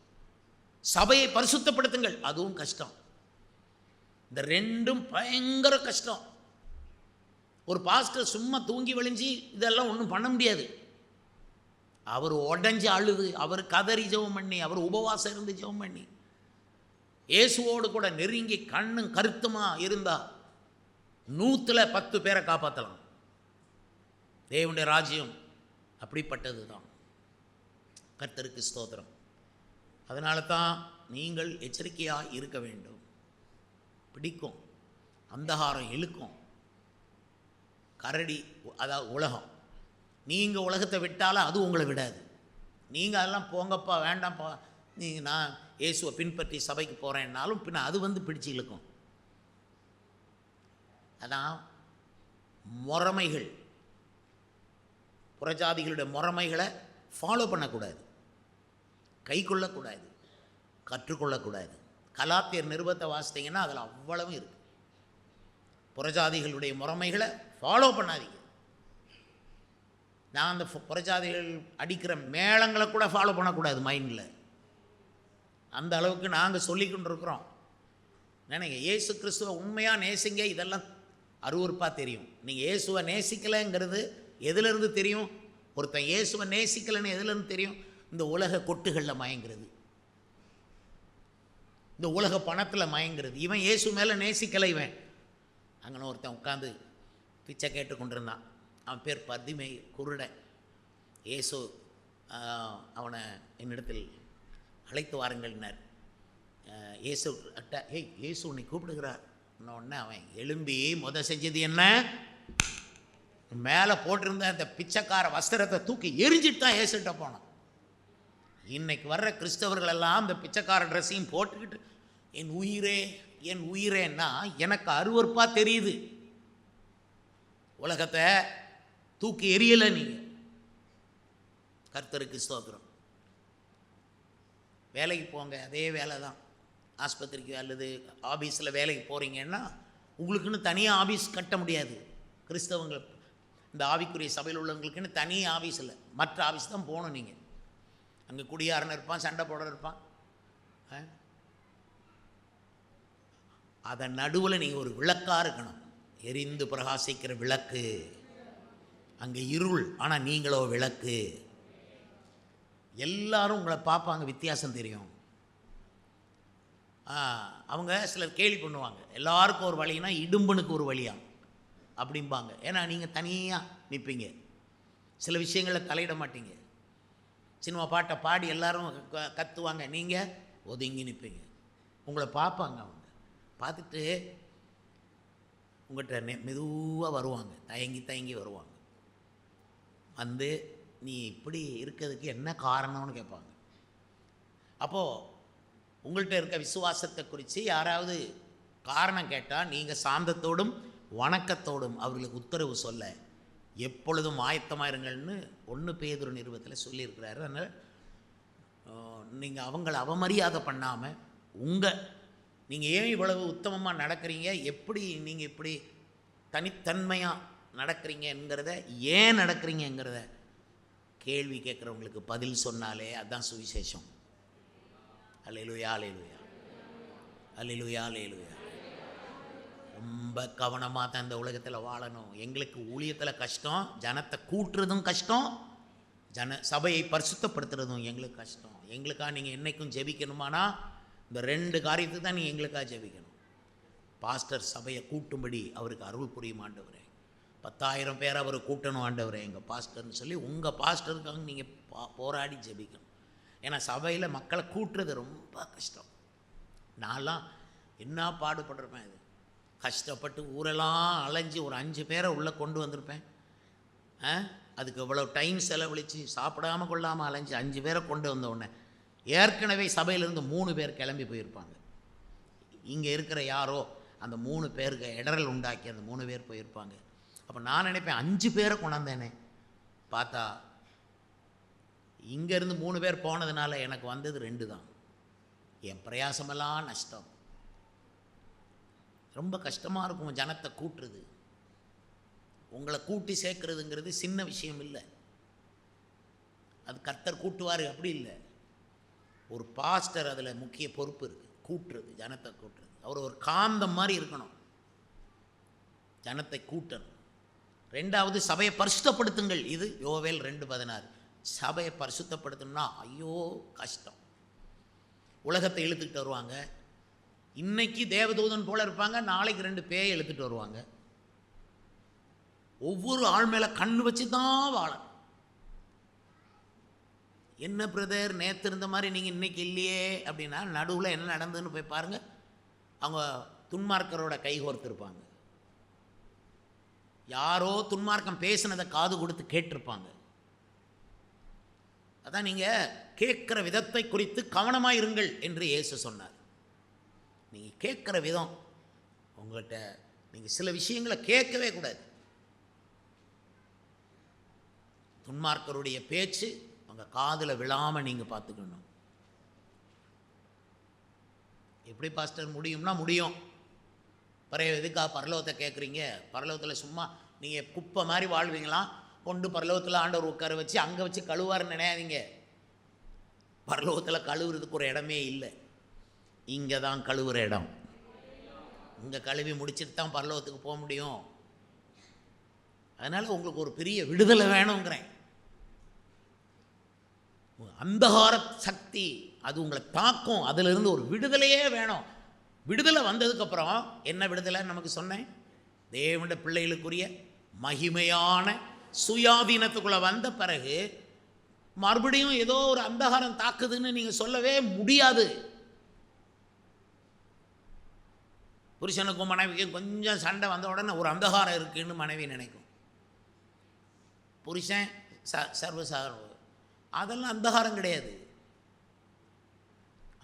சபையை பரிசுத்தப்படுத்துங்கள், அதுவும் கஷ்டம். இந்த 2ம் பயங்கர கஷ்டம். ஒரு பாஸ்டர் சும்மா தூங்கி வழிஞ்சி இதெல்லாம் ஒன்றும் பண்ண முடியாது. அவர் உடஞ்சி அழுது, அவர் கதறி ஜெபம் பண்ணி, அவர் உபவாசம் இருந்து ஜெபம் பண்ணி, இயேசுவோடு கூட நெருங்கி கண்ணும் கருத்துமா இருந்தா 100 பேரை காப்பாற்றலாம். தேவனுடைய ராஜ்யம் அப்படிப்பட்டது தான். கர்த்தருக்கு ஸ்தோத்திரம். அதனால தான் நீங்கள் எச்சரிக்கையாக இருக்க வேண்டும். பிடிக்கும், அந்தகாரம் இழுக்கும், கரடி அதாவது உலகம். நீங்கள் உலகத்தை விட்டாலும் அது உங்களை விடாது. நீங்கள் அதெல்லாம் போங்கப்பா வேண்டாம்ப்பா, நீங்கள் நான் இயேசுவை பின்பற்றி சபைக்கு போகிறேன்னாலும் பின்ன அது வந்து பிடிச்சி இழுக்கும். அதான் முறைமைகள், புறஜாதிகளுடைய முறைமைகளை ஃபாலோ பண்ணக்கூடாது, கை கொள்ளக்கூடாது, கற்றுக்கொள்ளக்கூடாது. கலாத்தியர் நிருபத்தை வாசித்தீங்கன்னா அதில் அவ்வளவும் இருக்குது. புறஜாதிகளுடைய முறைமைகளை ஃபாலோ பண்ணாதீங்க. நான் அந்த புறஜாதிகள் அடிக்கிற மேளங்களை கூட ஃபாலோ பண்ணக்கூடாது மைண்டில். அந்த அளவுக்கு நாங்கள் சொல்லிக்கொண்டு இருக்கிறோம். நினைங்க, இயேசு கிறிஸ்துவை உண்மையாக நேசிங்க. இதெல்லாம் அருவருப்பாக தெரியும். நீங்கள் இயேசுவை நேசிக்கலைங்கிறது எதிலிருந்து தெரியும்? ஒருத்தன் இயேசுவை நேசிக்கலைன்னு எதிலிருந்து தெரியும்? இந்த உலக கொட்டுகளில் மயங்கிறது, இந்த உலக பணத்தில் மயங்கிறது. இவன் இயேசு மேலே நேசிக்கலை. இவன் அங்கே ஒருத்தன் உட்காந்து பிச்சை கேட்டு கொண்டிருந்தான். அவன் பேர் பர்திமை, குருடன். இயேசு அவனை என்னிடத்தில் அழைத்து வாருங்கள்னார். இயேசு இயேசு உன்னை கூப்பிடுகிறார். உடனே அவன் எழும்பி செஞ்சது என்ன? மேலே போட்டிருந்த அந்த பிச்சைக்கார வஸ்திரத்தை தூக்கி எரிஞ்சிட்டு தான் இயேசுகிட்ட போனான். இன்னைக்கு வர்ற கிறிஸ்தவர்கள் எல்லாம் அந்த பிச்சைக்கார ட்ரெஸ்ஸையும் போட்டுக்கிட்டு என் உயிரே என் உயிரேன்னா எனக்கு அருவருப்பாக தெரியுது. உலகத்தை தூக்கி எரியலை நீங்கள். கர்த்தருக்கு ஸ்தோத்திரம். வேலைக்கு போங்க, அதே வேலை தான். ஆஸ்பத்திரிக்கு அல்லது ஆஃபீஸில் வேலைக்கு போகிறீங்கன்னா உங்களுக்குன்னு தனியாக ஆஃபீஸ் கட்ட முடியாது. கிறிஸ்தவங்கள் இந்த ஆவிக்குரிய சபையில் உள்ளவங்களுக்குன்னு தனி ஆஃபீஸ் இல்லை, மற்ற ஆஃபீஸ் தான் போகணும். நீங்கள் அங்கே குடியாரன் இருப்பான், சண்டை போட இருப்பான். அதன் நடுவில் நீங்கள் ஒரு விளக்காக இருக்கணும், எரிந்து பிரகாசிக்கிற விளக்கு. அங்கே இருள், ஆனால் நீங்களோ விளக்கு. எல்லாரும் உங்களை பார்ப்பாங்க, வித்தியாசம் தெரியும். அவங்க சிலர் கேலி பண்ணுவாங்க, எல்லாருக்கும் ஒரு வழினா இடும்பனுக்கு ஒரு வழியா அப்படிம்பாங்க. ஏன்னா நீங்கள் தனியாக நிற்பீங்க, சில விஷயங்களில் தலையிட மாட்டீங்க. சினிமா பாட்டை பாடி எல்லாரும் கத்துவாங்க, நீங்கள் ஒதுங்கி நிற்பீங்க. உங்களை பார்ப்பாங்க, அவங்க பார்த்துட்டு உங்கள்கிட்ட மெதுவாக வருவாங்க, தயங்கி தயங்கி வருவாங்க. வந்து நீ இப்படி இருக்கிறதுக்கு என்ன காரணம்னு கேட்பாங்க. அப்போது உங்கள்கிட்ட இருக்க விசுவாசத்தை குறித்து யாராவது காரணம் கேட்டால் நீங்கள் சாந்தத்தோடும் வணக்கத்தோடும் அவர்களுக்கு உத்தரவு சொல்ல எப்பொழுதும் ஆயத்தமாக இருங்கள்னு 1 பேதுரு நிருபத்தில் சொல்லியிருக்கிறாரு. அதனால் நீங்கள் அவங்கள அவமரியாதை பண்ணாமல் நீங்கள் ஏன் இவ்வளவு உத்தமமாக நடக்கிறீங்க, எப்படி நீங்கள் இப்படி தனித்தன்மையாக நடக்கிறீங்கிறத, ஏன் நடக்கிறீங்கிறத கேள்வி கேட்குறவங்களுக்கு பதில் சொன்னாலே அதுதான் சுவிசேஷம். அல்லேலூயா அல்லேலூயா அல்லேலூயா அல்லேலூயா. ரொம்ப கவனமாக தான் இந்த உலகத்தில் வாழணும். எங்களுக்கு ஊழியத்தில் கஷ்டம், ஜனத்தை கூட்டுறதும் கஷ்டம், சபையை பரிசுத்தப்படுத்துறதும் எங்களுக்கு கஷ்டம். எங்களுக்காக நீங்கள் என்றைக்கும் ஜெபிக்கணுமானா இந்த 2 காரியத்துக்கு தான் நீங்கள் எங்களுக்காக ஜெபிக்கணும். பாஸ்டர் சபையை கூட்டும்படி அவருக்கு அருள் புரியும் ஆண்டவரே. 10,000 பேர் அவர் கூட்டணும் ஆண்டவரே எங்கள் பாஸ்டர்னு சொல்லி உங்கள் பாஸ்டருக்காக நீங்கள் போராடி ஜெபிக்கணும். ஏன்னா சபையில் மக்களை கூட்டுறது ரொம்ப கஷ்டம். நான்லாம் என்ன பாடுபட்டிருப்பேன். இது கஷ்டப்பட்டு ஊரெல்லாம் அலைஞ்சி ஒரு 5 பேரை உள்ளே கொண்டு வந்திருப்பேன். அதுக்கு இவ்வளோ டைம் செலவழித்து சாப்பிடாம கொள்ளாமல் அலைஞ்சி 5 பேரை கொண்டு வந்த உடனே ஏற்கனவே சபையிலேருந்து 3 பேர் கிளம்பி போயிருப்பாங்க. இங்கே இருக்கிற யாரோ அந்த 3 பேருக்கு இடரல் உண்டாக்கி அந்த 3 பேர் போயிருப்பாங்க. அப்போ நான் நினைப்பேன் 5 பேரை கொண்டாந்தேனே. பார்த்தா இங்கேருந்து 3 பேர் போனதுனால எனக்கு வந்தது 2 தான். என் பிரயாசமெல்லாம் நஷ்டம். ரொம்ப கஷ்டமாக இருக்கும் ஜனத்தை கூட்டுறது. உங்களை கூட்டி சேர்க்கறதுங்கிறது சின்ன விஷயம் இல்லை. அது கர்த்தர் கூட்டுவார், அப்படி இல்லை. ஒரு பாஸ்டர் அதில் முக்கிய பொறுப்பு இருக்குது, கூட்டுறது, ஜனத்தை கூட்டுறது. அவர் ஒரு காந்தம் மாதிரி இருக்கணும், ஜனத்தை கூட்டணும். 2வது சபையை பரிசுத்தப்படுத்துங்கள். இது யோவேல் 2:16. சபையை பரிசுத்தப்படுத்தணும்னா ஐயோ கஷ்டம். உலகத்தை இழுத்துக்கிட்டு வருவாங்க. இன்னைக்கு தேவதூதன் போல இருப்பாங்க, நாளைக்கு 2 பேயை இழுத்துட்டு வருவாங்க. ஒவ்வொரு ஆள் மேலே கண்ணு வச்சு தான் வாழணும். என்ன பிரதர் நேற்று இருந்த மாதிரி நீங்கள் இன்றைக்கி இல்லையே அப்படின்னா நடுவில் என்ன நடந்ததுன்னு போய் பாருங்கள். அவங்க துன்மார்க்கரோட கைகோர்த்துருப்பாங்க. யாரோ துன்மார்க்கம் பேசினதை காது கொடுத்து கேட்டிருப்பாங்க. அதான் நீங்கள் கேட்குற விதத்தை குறித்து கவனமாக இருங்கள் என்று இயேசு சொன்னார். நீங்கள் கேட்குற விதம், உங்கள்கிட்ட நீங்கள் சில விஷயங்களை கேட்கவே கூடாது. துன்மார்க்கருடைய பேச்சு உங்கள் காதில் விழாமல் நீங்கள் பார்த்துக்கணும். எப்படி பாஸ்டர் முடியும்னா முடியும். பிறகு எதுக்காக பரலோகத்தை கேட்குறீங்க? பரலோகத்தில் சும்மா நீங்கள் குப்பை மாதிரி வாழ்வீங்களாம், கொண்டு பரலோகத்தில் ஆண்டவர் உட்கார வச்சு அங்கே வச்சு கழுவாருன்னு நினையாதீங்க. பரலோகத்தில் கழுவுறதுக்கு ஒரு இடமே இல்லை. இங்கே தான் கழுவுற இடம். இங்கே கழுவி முடிச்சுட்டு தான் பரலோகத்துக்கு போக முடியும். அதனால் உங்களுக்கு ஒரு பெரிய விடுதலை வேணுங்கிறேன். அந்தகார சக்தி அது உங்களை தாக்கும், அதிலிருந்து ஒரு விடுதலையே வேணும். விடுதலை வந்ததுக்கப்புறம் என்ன விடுதலை நமக்கு சொன்னேன்? தேவனுடைய பிள்ளைகளுக்குரிய மகிமையான சுயாதீனத்துக்குள்ளே வந்த பிறகு மறுபடியும் ஏதோ ஒரு அந்தகாரம் தாக்குதுன்னு நீங்கள் சொல்லவே முடியாது. புருஷனுக்கும் மனைவிக்கும் கொஞ்சம் சண்டை வந்த உடனே ஒரு அந்தகாரம் இருக்குன்னு மனைவி நினைக்கும். புருஷன் சர்வசாதாரண, அதெல்லாம் அந்தகாரம் கிடையாது.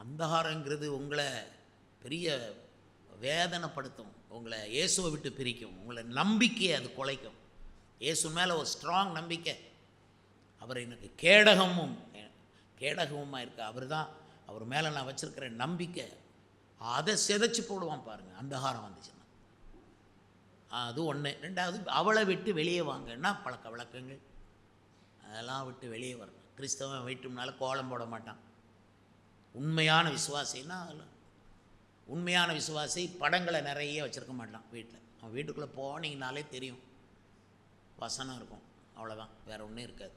அந்தகாரங்கிறது உங்களை பெரிய வேதனைப்படுத்தும், உங்களை இயேசுவை விட்டு பிரிக்கும், உங்களை நம்பிக்கையை அது குலைக்கும். இயேசு மேலே ஒரு ஸ்ட்ராங் நம்பிக்கை, அவர் எனக்கு கேடகமுமா இருக்க, அவர் மேலே நான் வச்சுருக்கிற நம்பிக்கை, அதை சிதைச்சி போடுவான் பாருங்கள் அந்தகாரம் வந்துச்சுன்னா. அது ஒன்று. ரெண்டாவது, அவளை விட்டு வெளியே வாங்கன்னா பழக்க வழக்கங்கள் அதெல்லாம் விட்டு வெளியே வரணும். கிறிஸ்தவன் வீட்டுனால கோலம் போட மாட்டான். உண்மையான விசுவாசின்னா உண்மையான விசுவாசி படங்களை நிறைய வச்சுருக்க மாட்டான் வீட்டில். அவன் வீட்டுக்குள்ளே போனீங்கனாலே தெரியும், வசனம் இருக்கும், அவ்வளோதான், வேறு ஒன்றும் இருக்காது.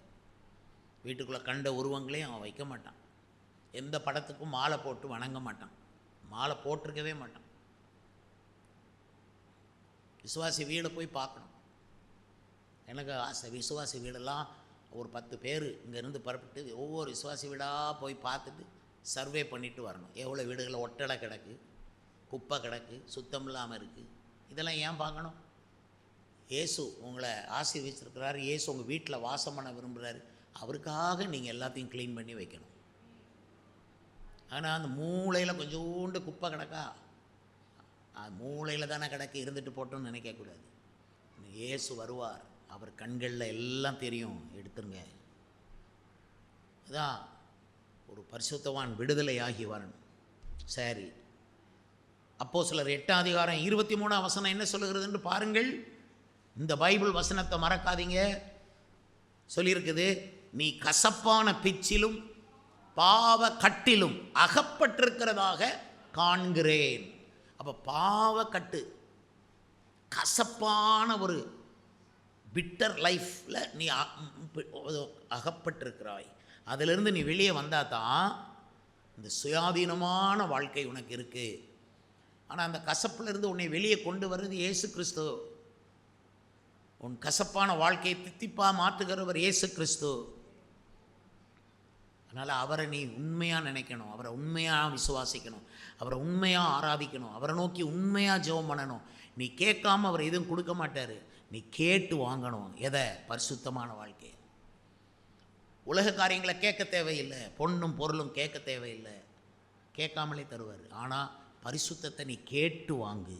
வீட்டுக்குள்ளே கண்ட உருவங்களையும் அவன் வைக்க மாட்டான். எந்த படத்துக்கும் மாலை போட்டு வணங்க மாட்டான், மாலை போட்டிருக்கவே மாட்டான். விசுவாசி வீடை போய் பார்க்கணும். எனக்கு ஆசை, விசுவாசி வீடெல்லாம் ஒரு 10 பேர் இங்கேருந்து புறப்பட்டு ஒவ்வொரு விசுவாசி வீடாக போய் பார்த்துட்டு சர்வே பண்ணிவிட்டு வரணும். எவ்வளோ வீடுகளில் ஒட்டடை கிடக்கு, குப்பை கிடக்கு, சுத்தம் இல்லாமல் இருக்குது, இதெல்லாம் ஏன் பார்க்கணும்? இயேசு உங்களை ஆசீர்வதிச்சிருக்கிறாரு, இயேசு உங்கள் வீட்டில் வாசம் பண்ண விரும்புகிறாரு, அவருக்காக நீங்கள் எல்லாத்தையும் க்ளீன் பண்ணி வைக்கணும். ஆனால் அந்த மூளையில் கொஞ்சோண்டு குப்பை கிடக்கா, மூளையில் தானே கிடக்கு, இருந்துட்டு போட்டோன்னு நினைக்கக்கூடாது. இயேசு வருவார், அவர் கண்களில் எல்லாம் தெரியும், எடுத்துருங்க. அதான் ஒரு பரிசுத்தவான் விடுதலையாகி வரணும். சரி, அப்போஸ்தலர் 8ஆம் அதிகாரம் 23ஆம் வசனம் என்ன சொல்லுகிறதுன்னு பாருங்கள். இந்த பைபிள் வசனத்தை மறக்காதீங்க. சொல்லியிருக்குது, நீ கசப்பான பிச்சிலும் பாவ கட்டிலும் அகப்பட்டிருக்கிறதாக காண்கிறேன். அப்போ பாவ கட்டு, கசப்பான ஒரு பிட்டர் லைஃப்பில் நீ அகப்பட்டிருக்கிறாய். அதிலிருந்து நீ வெளியே வந்தால் தான் இந்த சுயாதீனமான வாழ்க்கை உனக்கு இருக்குது. ஆனால் அந்த கசப்பிலிருந்து உன்னை வெளியே கொண்டு வர்றது இயேசு கிறிஸ்து. உன் கசப்பான வாழ்க்கையை தித்திப்பாக மாற்றுகிறவர் இயேசு கிறிஸ்து. அதனால் அவரை நீ உண்மையாக நினைக்கணும், அவரை உண்மையாக விசுவாசிக்கணும், அவரை உண்மையாக ஆராதிக்கணும், அவரை நோக்கி உண்மையாக ஜெபம் பண்ணணும். நீ கேட்காம அவர் எதுவும் கொடுக்க மாட்டார், நீ கேட்டு வாங்கணும். எதை? பரிசுத்தமான வாழ்க்கை. உலக காரியங்களை கேட்க தேவையில்லை, பொண்ணும் பொருளும் கேட்க தேவையில்லை, கேட்காமலே தருவார். ஆனால் பரிசுத்தத்தை நீ கேட்டு வாங்கு.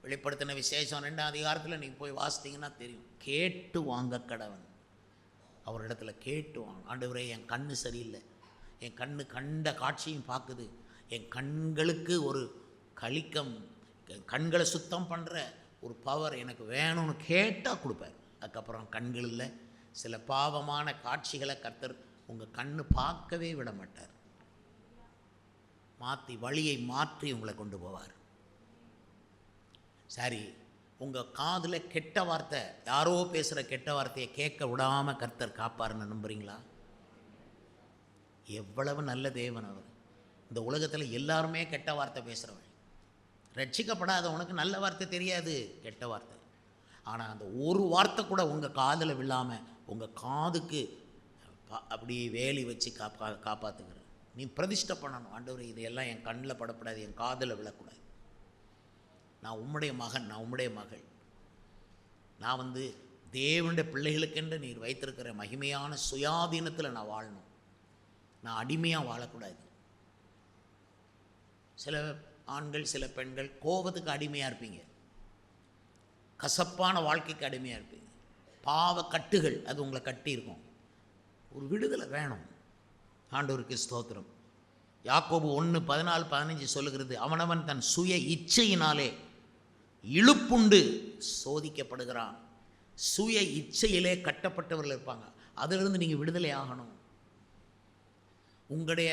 வெளிப்படுத்தின விசேஷம் 2ஆம் அதிகாரத்தில் நீ போய் வாசித்தீங்கன்னா தெரியும். கேட்டு வாங்க கடவன், அவரிடத்துல கேட்டு வாங்க. ஆண்டவரே, என் கண்ணு சரியில்லை, என் கண்ணு கண்ட காட்சியும் பார்க்குது, என் கண்களுக்கு ஒரு கலிக்கம், கண்களை சுத்தம் பண்ணுற ஒரு பவர் எனக்கு வேணும்னு கேட்டால் கொடுப்பார். அதுக்கப்புறம் கண்களில் சில பாவமான காட்சிகளை கர்த்தர் உங்கள் கண்ணு பார்க்கவே விட மாட்டார், மாற்றி வழியை மாற்றி உங்களை கொண்டு போவார். சரி, உங்கள் காதில் கெட்ட வார்த்தை, யாரோ பேசுகிற கெட்ட வார்த்தையை கேட்க விடாமல் கர்த்தர் காப்பாருன்னு நம்புறீங்களா? எவ்வளவு நல்ல தேவன் அவர். இந்த உலகத்தில் எல்லாருமே கெட்ட வார்த்தை பேசுகிறவன். ரட்சிக்கப்படாத உனக்கு நல்ல வார்த்தை தெரியாது, கெட்ட வார்த்தை. ஆனால் அந்த ஒரு வார்த்தை கூட உங்கள் காதில் விழாமல் உங்கள் காதுக்கு அப்படியே வேலி வச்சு காப்பாற்றுக்கிற நீ பிரதிஷ்டை பண்ணணும். ஆண்டவரே, இதையெல்லாம் என் கண்ணில் படப்படாது, என் காதில் விழக்கூடாது. நான் உம்முடைய மகன், நான் உம்முடைய மகள், நான் தேவனுடைய பிள்ளைகளுக்கென்று நீர் வைத்திருக்கிற மகிமையான சுயாதீனத்தில் நான் வாழணும். நான் அடிமையாக வாழக்கூடாது. சில ஆண்கள், சில பெண்கள் கோபத்துக்கு அடிமையாக இருப்பீங்க, கசப்பான வாழ்க்கைக்கு அடிமையாக இருப்பீங்க. பாவ கட்டுகள் அது உங்களை கட்டியிருக்கும். ஒரு விடுதலை வேணும். ஆண்டவருக்கு ஸ்தோத்திரம். யாக்கோபு 1:14-15 சொல்லுகிறது, அவனவன் தன் சுய இச்சையினாலே இழுப்புண்டு சோதிக்கப்படுகிறான். சுய இச்சையிலே கட்டப்பட்டவர்கள் இருப்பாங்க. அதிலிருந்து நீங்கள் விடுதலை ஆகணும். உங்களுடைய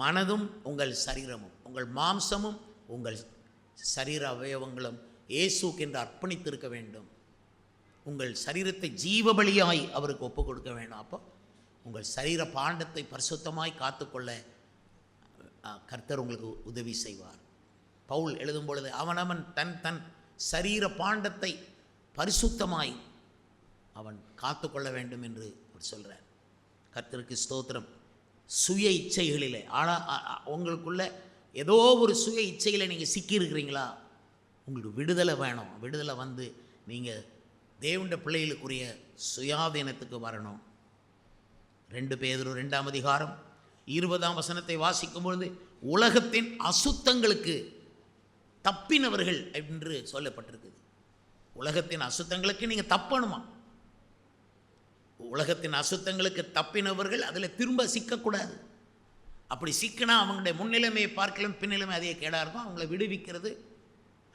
மனதும் உங்கள் சரீரமும் உங்கள் மாம்சமும் உங்கள் சரீர அவயவங்களும் இயேசுக்கு என்று அர்ப்பணித்திருக்க வேண்டும். உங்கள் சரீரத்தை ஜீவபலியாய் அவருக்கு ஒப்பு கொடுக்க வேண்டும். அப்போ உங்கள் சரீர பாண்டத்தை பரிசுத்தமாய் காத்துக்கொள்ள கர்த்தர் உங்களுக்கு உதவி செய்வார். பவுல் எழுதும் பொழுது அவனவன் தன் தன் சரீர பாண்டத்தை பரிசுத்தமாய் அவன் காத்துக்கொள்ள வேண்டும் என்று அவர் சொல்கிறார். கர்த்தருக்கு ஸ்தோத்திரம். சுய இச்சைகளிலே உங்களுக்குள்ள ஏதோ ஒரு சுய இச்சையில் நீங்கள் சிக்கியிருக்கிறீங்களா? உங்களுக்கு விடுதலை வேணும். விடுதலை வந்து நீங்கள் தேவனுடைய பிள்ளைகளுக்குரிய சுயாதீனத்துக்கு வரணும். 2 பேதுரு 2:20 வாசிக்கும் பொழுது உலகத்தின் அசுத்தங்களுக்கு தப்பினவர்கள் என்று சொல்லப்பட்டிருக்குது. உலகத்தின் அசுத்தங்களுக்கு நீங்கள் தப்பணுமா? உலகத்தின் அசுத்தங்களுக்கு தப்பினவர்கள் அதில் திரும்ப சிக்கக்கூடாது. அப்படி சிக்கினா அவங்களுடைய முன்னிலைமையை பார்க்கலாம் பின்னிலைமை அதே கேடாக இருக்கும். அவங்கள விடுவிக்கிறது,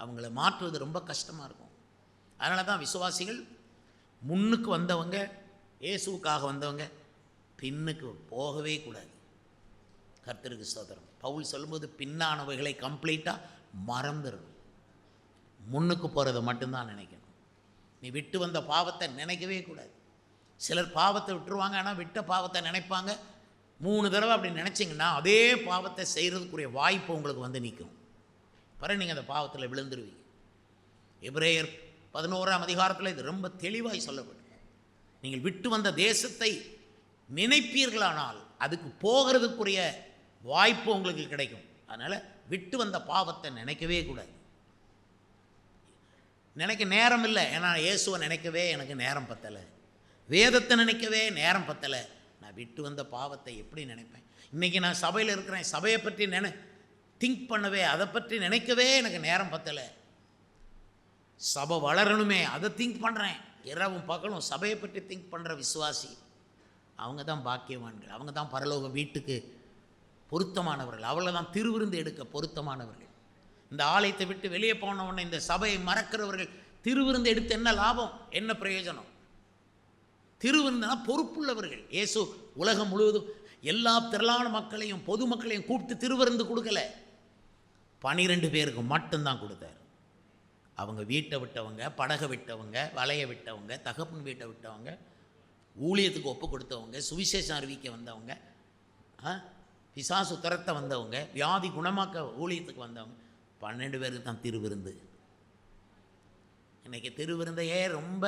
அவங்கள மாற்றுவது ரொம்ப கஷ்டமாக இருக்கும். அதனால தான் விசுவாசிகள் முன்னுக்கு வந்தவங்க, இயேசுவுக்காக வந்தவங்க பின்னுக்கு போகவே கூடாது. கர்த்தருக்கு ஸ்தோத்திரம். பவுல் சொல்லும்போது பின்னானவைகளை கம்ப்ளீட்டாக மறந்துடணும். முன்னுக்கு போகிறத மட்டும்தான் நினைக்கணும். நீ விட்டு வந்த பாவத்தை நினைக்கவே கூடாது. சிலர் பாவத்தை விட்டுருவாங்க, ஆனால் விட்ட பாவத்தை நினைப்பாங்க. 3 தடவை அப்படி நினச்சிங்கன்னா அதே பாவத்தை செய்கிறதுக்குரிய வாய்ப்பு உங்களுக்கு வந்து நிற்கும். பிறகு நீங்கள் அந்த பாவத்தில் விழுந்துருவீங்க. எபிரேயர் 11 இது ரொம்ப தெளிவாய் சொல்லப்படும். நீங்கள் விட்டு வந்த தேசத்தை நினைப்பீர்களானால் அதுக்கு போகிறதுக்குரிய வாய்ப்பு உங்களுக்கு கிடைக்கும். அதனால் விட்டு வந்த பாவத்தை நினைக்கவே கூடாது. நினைக்க நேரம் இல்லை. ஏன்னா இயேசுவை நினைக்கவே எனக்கு நேரம் பத்தலை, வேதத்தை நினைக்கவே நேரம் பத்தலை. நான் விட்டு வந்த பாவத்தை எப்படி நினைப்பேன்? இன்றைக்கி நான் சபையில் இருக்கிறேன், சபையை பற்றி திங்க் பண்ணவே, அதை பற்றி நினைக்கவே எனக்கு நேரம் பத்தலை. சபை வளரணுமே, அதை திங்க் பண்ணுறேன். இரவும் பகலும் சபையை பற்றி திங்க் பண்ணுற விசுவாசி அவங்க தான் பாக்கியவான்கள். அவங்க தான் பரலோக வீட்டுக்கு பொருத்தமானவர்கள். அவளை தான் திருவிருந்து எடுக்க பொருத்தமானவர்கள். இந்த ஆலயத்தை விட்டு வெளியே போனவுடனே இந்த சபையை மறக்கிறவர்கள் திருவிருந்து எடுத்து என்ன லாபம், என்ன பிரயோஜனம்? திருவிருந்துனா பொறுப்புள்ளவர்கள். இயேசு உலகம் முழுவதும் எல்லா திரளான மக்களையும் பொதுமக்களையும் கூப்பிட்டு திருவிருந்து கொடுக்கல, 12 பேருக்கு மட்டும்தான் கொடுத்தார். அவங்க வீட்டை விட்டவங்க, படகை விட்டவங்க, வலையை விட்டவங்க, தகப்பன் வீட்டை விட்டவங்க, ஊழியத்துக்கு ஒப்பு கொடுத்தவங்க, சுவிசேஷம் அறிவிக்க வந்தவங்க, பிசாசு துரத்த வந்தவங்க, வியாதி குணமாக்க ஊழியத்துக்கு வந்தவங்க, 12 பேருக்கு தான் திருவிருந்து. இன்றைக்கி திருவிருந்தையே ரொம்ப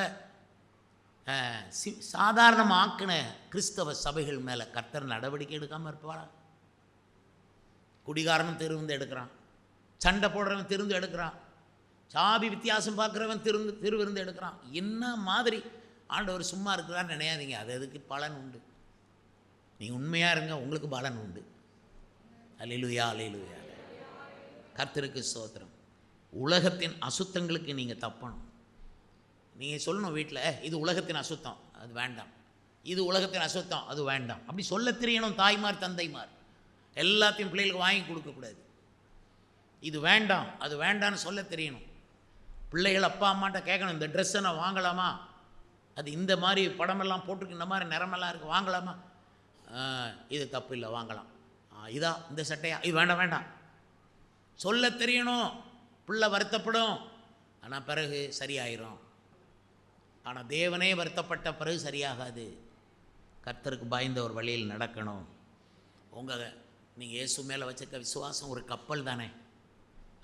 சாதாரணமாக்கின கிறிஸ்தவ சபைகள் மேலே கர்த்தர் நடவடிக்கை எடுக்காமல் இருப்பாரா? குடிகாரனும் திருவிருந்து எடுக்கிறான், சண்டை போடுறவன் திருவிருந்து எடுக்கிறான், சாதி வித்தியாசம் பார்க்குறவன் திருவிருந்து எடுக்கிறான். என்ன மாதிரி ஆண்டவர் சும்மா இருக்கிறான்னு நினையாதீங்க. அது அதுக்கு பலன் உண்டு. நீங்கள் உண்மையாக இருங்க, உங்களுக்கு பலன் உண்டு. அல்லேலூயா, அல்லேலூயா. கர்த்தருக்கு ஸ்தோத்திரம். உலகத்தின் அசுத்தங்களுக்கு நீங்கள் தப்பணும். நீங்கள் சொல்லணும் வீட்டில், இது உலகத்தின் அசுத்தம், அது வேண்டாம், இது உலகத்தின் அசுத்தம், அது வேண்டாம். அப்படி சொல்ல தெரியணும். தாய்மார் தந்தைமார் எல்லாத்தையும் பிள்ளைகளுக்கு வாங்கி கொடுக்கக்கூடாது. இது வேண்டாம், அது வேண்டான்னு சொல்ல தெரியணும். பிள்ளைகள் அப்பா அம்மாட்ட கேட்கணும், இந்த ட்ரெஸ்ஸை நான் வாங்கலாமா, அது இந்த மாதிரி படமெல்லாம் போட்டிருக்கு, இந்த மாதிரி நிறமெல்லாம் இருக்குது, வாங்கலாமா? இது தப்பு இல்லை, வாங்கலாம். இதா இந்த சட்டையா, இது வேண்டாம் வேண்டாம் சொல்ல தெரியணும். பிள்ளை வருத்தப்படும், ஆனால் பிறகு சரியாயிரும். ஆனால் தேவனே வருத்தப்பட்ட பிறகு சரியாகாது. கர்த்தருக்கு பயந்த ஒரு வழியில் நடக்கணும். நீங்கள் இயேசு மேலே வச்சுருக்க விசுவாசம் ஒரு கப்பல் தானே,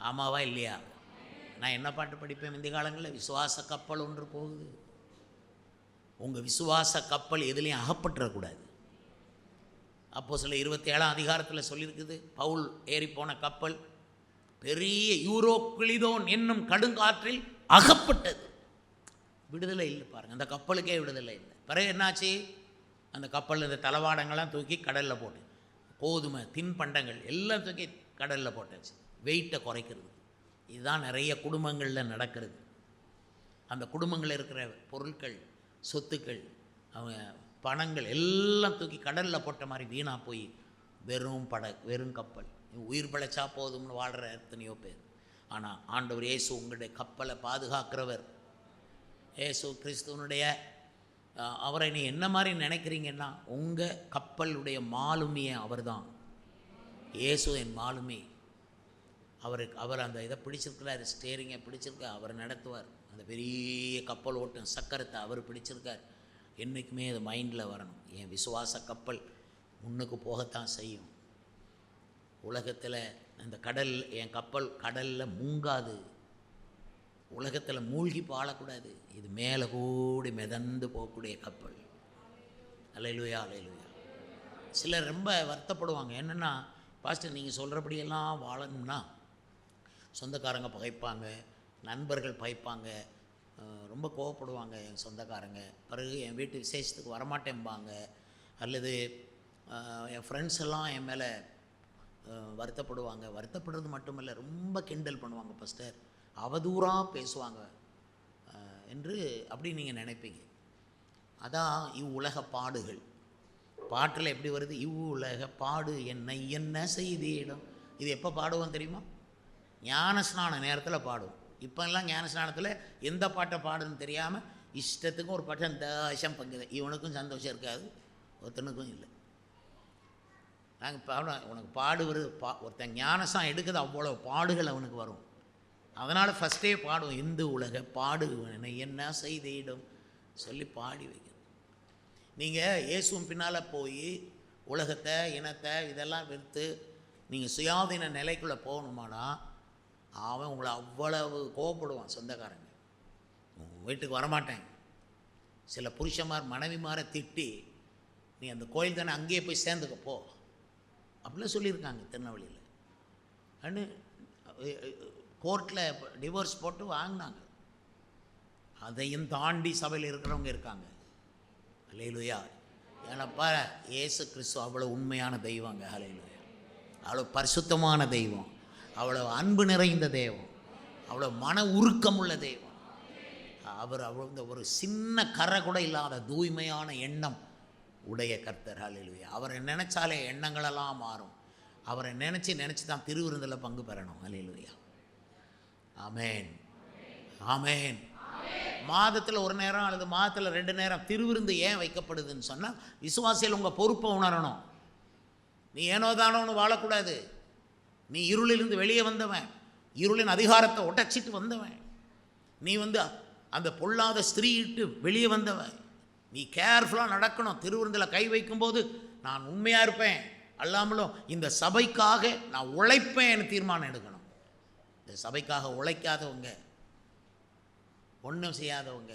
ஆமாவா இல்லையா? நான் என்ன பாட்டு படிப்பேன் இந்த காலங்களில், விசுவாச கப்பல் ஒன்று போகுது. உங்கள் விசுவாச கப்பல் எதுலேயும் அகப்பட்டுறக்கூடாது. அப்போஸ்தலர் 27 சொல்லியிருக்குது, பவுல் ஏறி போன கப்பல் பெரிய யூரோக்ளிதோன் என்னும் கடுங்காற்றில் அகப்பட்டது. விடுதலை இல்லை பாருங்கள், அந்த கப்பலுக்கே விடுதலை இல்லை. பிறகு என்னாச்சு? அந்த கப்பலில் இந்த தளவாடங்கள்லாம் தூக்கி கடலில் போட்டு, கோதுமை தின்பண்டங்கள் எல்லாம் தூக்கி கடலில் போட்டாச்சு, வெயிட்டை குறைக்கிறது. இதுதான் நிறைய குடும்பங்களில் நடக்கிறது. அந்த குடும்பங்களில் இருக்கிற பொருட்கள் சொத்துக்கள், அவங்க பணங்கள் எல்லாம் தூக்கி கடலில் போட்ட மாதிரி வீணாக போய் வெறும் கப்பல், உயிர் பிழைச்சா போதும்னு வாழ்கிற எத்தனையோ பேர். ஆனால் ஆண்டவர் இயேசு உங்களுடைய கப்பலை பாதுகாக்கிறவர். இயேசு கிறிஸ்துவனுடைய அவரை நீ என்ன மாதிரி நினைக்கிறீங்கன்னா, உங்கள் கப்பலுடைய மாலுமியை அவர் தான். இயேசு என் மாலுமி. அவர் அந்த இதை பிடிச்சிருக்கிறார், ஸ்டேரிங்கை பிடிச்சிருக்கார், அவர் நடத்துவார். அந்த பெரிய கப்பல் ஓட்டும் சக்கரத்தை அவர் பிடிச்சிருக்கார். என்றைக்குமே அது மைண்டில் வரணும். என் விசுவாச கப்பல் முன்னுக்கு போகத்தான் செய்யும். உலகத்தில் இந்த என் கப்பல் கடலில் மூங்காது. உலகத்தில் மூழ்கி பாழக்கூடாது. இது மேலே கூடி மிதந்து போகக்கூடிய கப்பல். அல்லேலூயா, அல்லேலூயா. சிலர் ரொம்ப வருத்தப்படுவாங்க. என்னென்னா, பாஸ்டர் நீங்கள் சொல்கிறபடியெல்லாம் வாழணும்னா சொந்தக்காரங்க பகைப்பாங்க, நண்பர்கள் பகைப்பாங்க, ரொம்ப கோவப்படுவாங்க என் சொந்தக்காரங்க. பிறகு என் வீட்டு விசேஷத்துக்கு வரமாட்டேன்பாங்க. அல்லது என் ஃப்ரெண்ட்ஸ் எல்லாம் என் மேலே வருத்தப்படுவாங்க. வருத்தப்படுறது மட்டுமில்லை, ரொம்ப கிண்டல் பண்ணுவாங்க, பாஸ்டர் அவதூறாக பேசுவாங்க என்று அப்படி நீங்கள் நினைப்பீங்க. அதான் இவ்வுலக பாடுகள். பாட்டில் எப்படி வருது? இவ்வுலக பாடு என்னை என்ன செய்தியிடும். இது எப்போ பாடுவோம் தெரியுமா? ஞானஸ்நான நேரத்தில் பாடுவோம். இப்போல்லாம் ஞானஸ்நானத்தில் எந்த பாட்டை பாடுன்னு தெரியாமல் இஷ்டத்துக்கும் ஒரு பாட்டை தேசம் பங்குது. இவனுக்கும் சந்தோஷம் இருக்காது, ஒருத்தனுக்கும் இல்லை. நாங்கள் பாட உனக்கு பாடுவது ஒருத்தன் ஞானசாம் எடுக்குது, அவ்வளோ பாடுகள் அவனுக்கு வரும். அதனால் ஃபஸ்ட்டே பாடுவோம், இந்து உலக பாடு என்ன செய்திடும் சொல்லி பாடி வைக்கணும். நீங்கள் இயேசுவின் பின்னால் போய் உலகத்தை, இனத்தை இதெல்லாம் வெறுத்து நீங்கள் சுயாதீன நிலைக்குள்ளே போகணுமானா அவன் உங்களை அவ்வளவு கோவப்படுவான். சொந்தக்காரங்க வீட்டுக்கு வரமாட்டேன். சில புருஷமார் மனைவிமாரை திட்டி, நீ அந்த கோயில் தானே அங்கேயே போய் சேர்ந்துக்க போ அப்படிலாம் சொல்லியிருக்காங்க திருநெல்வேலியில். அன்னு கோர்ட்டில் டிவோர்ஸ் போட்டு வாங்கினாங்க. அதையும் தாண்டி சபையில் இருக்கிறவங்க இருக்காங்க. அல்லேலூயா. ஏன்னாப்பா இயேசு கிறிஸ்து அவ்வளோ உண்மையான தெய்வங்க. அல்லேலூயா. அவ்வளோ பரிசுத்தமான தெய்வம், அவ்வளோ அன்பு நிறைந்த தெய்வம், அவ்வளோ மன உருக்கமுள்ள தெய்வம். அவர் அவ்வளோ இந்த ஒரு சின்ன கரை கூட இல்லாத தூய்மையான எண்ணம் உடைய கர்த்தர். அல்லேலூயா. அவரை நினைச்சாலே எண்ணங்களெல்லாம் மாறும். அவரை நினச்சி தான் திருவிருந்தில் பங்கு பெறணும். அல்லேலூயா. ஆமேன், ஆமேன். மாதத்தில் ஒரு நேரம் அல்லது மாதத்தில் 2 நேரம் திருவிருந்து ஏன் வைக்கப்படுதுன்னு சொன்னால், விசுவாசிகள் உங்கள் பொறுப்பை உணரணும். நீ ஏனோ தானோன்னு வாழக்கூடாது. நீ இருளிலிருந்து வெளியே வந்தவன், இருளின் அதிகாரத்தை உடைச்சிட்டு வந்தவன். நீ அந்த பொல்லாத ஸ்திரீட்டு வெளியே வந்தவன். நீ கேர்ஃபுல்லாக நடக்கணும். திருவிருந்தில் கை வைக்கும்போது நான் உண்மையாக இருப்பேன், அல்லாமலும் இந்த சபைக்காக நான் உழைப்பேன்னு தீர்மானம் எடுக்கணும். இந்த சபைக்காக உழைக்காதவங்க, ஒன்றும் செய்யாதவங்க,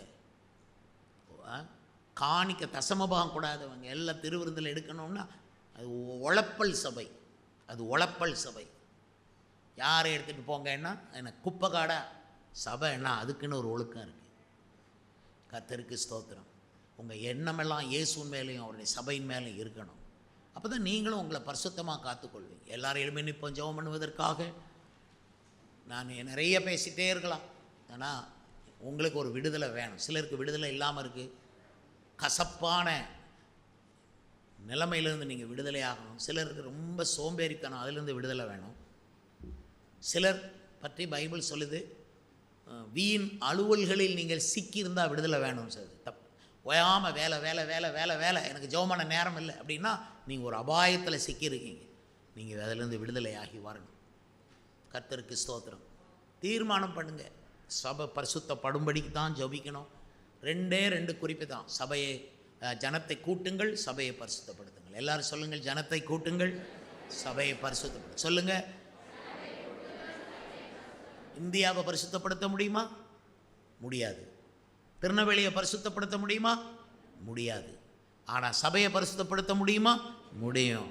காணிக்க தசமபாகம் கூடாதவங்க எல்லாம் திருவிருந்தில் எடுக்கணும்னா அது உழப்பல் சபை. அது உழப்பல் சபை. யாரை எடுத்துகிட்டு போங்கன்னா என்ன குப்பை காடா சபைன்னா அதுக்குன்னு ஒரு ஒழுக்கம் இருக்குது. கர்த்தருக்கு ஸ்தோத்திரம். உங்கள் எண்ணமெல்லாம் இயேசுவின் மேலேயும் அவருடைய சபையின் மேலேயும் இருக்கணும். அப்போ தான் நீங்களும் உங்களை பரிசுத்தமாக காத்துக்கொள்வீங்க. எல்லாரும் எழுப்பி நிற்போம் ஜெபம் பண்ணுவதற்காக. நான் நிறைய பேசிகிட்டே இருக்கலாம், ஆனால் உங்களுக்கு ஒரு விடுதலை வேணும். சிலருக்கு விடுதலை இல்லாமல் இருக்குது. கசப்பான நிலைமையிலேருந்து நீங்கள் விடுதலை ஆகணும். சிலருக்கு ரொம்ப சோம்பேறித்தனம், அதிலேருந்து விடுதலை வேணும். சிலர் பற்றி பைபிள் சொல்லுது, வீண் அலுவல்களில் நீங்கள் சிக்கியிருந்தால் விடுதலை வேணும்னு சொல்லுது. ஓயாமல் வேலை வேலை வேலை வேலை வேலை, எனக்கு ஜெபமான நேரம் இல்லை அப்படின்னா நீங்கள் ஒரு அபாயத்தில் சிக்கியிருக்கீங்க. நீங்கள் அதிலேருந்து விடுதலை ஆகி வரணும். கர்த்தருக்கு ஸ்தோத்திரம். தீர்மானம் பண்ணுங்கள். சபை பரிசுத்தப்படும்படிக்கு தான் ஜெபிக்கணும். 2 குறிப்பு தான். சபையை ஜனத்தை கூட்டுங்கள், சபையை பரிசுத்தப்படுத்துங்கள். எல்லாரும் சொல்லுங்கள், ஜனத்தை கூட்டுங்கள், சபையை பரிசுத்தப்படுத்த சொல்லுங்கள். இந்தியாவை பரிசுத்தப்படுத்த முடியுமா? முடியாது. திருநெல்வேலியை பரிசுத்தப்படுத்த முடியுமா? முடியாது. ஆனால் சபையை பரிசுத்தப்படுத்த முடியுமா? முடியும்.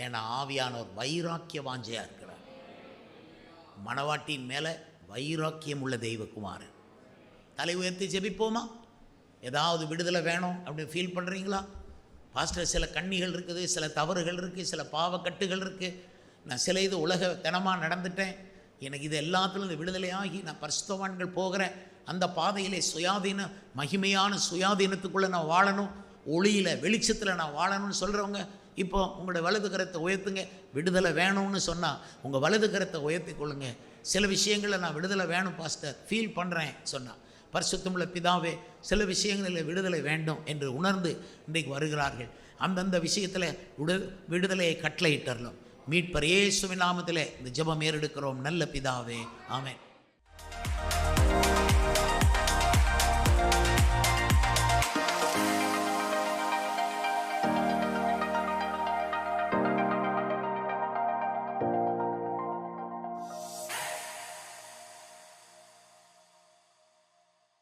ஏன்னா ஆவியானவர் வைராக்கிய வாஞ்சையாக இருக்கிறார். மணவாட்டியின் மேலே வைராக்கியம் உள்ள தெய்வகுமாரன். தலை உயர்த்தி ஜெபிப்போமா? ஏதாவது விடுதலை வேணும் அப்படின்னு ஃபீல் பண்ணுறீங்களா? பாஸ்டர், சில கண்ணிகள் இருக்குது, சில தவறுகள் இருக்குது, சில பாவக்கட்டுகள் இருக்குது, நான் சில இது உலக தனமாக நடந்துட்டேன், எனக்கு இது எல்லாத்துலேருந்து விடுதலையாகி நான் பரிசுத்தவான்கள் போகிறேன், அந்த பாதையிலே சுயாதீன மகிமையான சுயாதீனத்துக்குள்ளே நான் வாழணும், ஒளியில் வெளிச்சத்தில் நான் வாழணும்னு சொல்கிறவங்க இப்போ உங்களோட வலது கரத்தை உயர்த்துங்க. விடுதலை வேணும்னு சொன்னால் உங்கள் வலது கரத்தை உயர்த்தி கொள்ளுங்க. சில விஷயங்களில் நான் விடுதலை வேணும் பாஸ்டர், ஃபீல் பண்ணுறேன் சொன்னால், பரிசுத்தமுள்ள பிதாவே சில விஷயங்களில் விடுதலை வேண்டும் என்று உணர்ந்து இன்றைக்கு வருகிறார்கள். அந்தந்த விஷயத்தில் விடுதலையை கட்டளையிட்டறலும். மீட்பர் இயேசுவின் நாமத்திலே இந்த ஜெபம் ஏறெடுக்கிறோம் நல்ல பிதாவே, ஆமென்.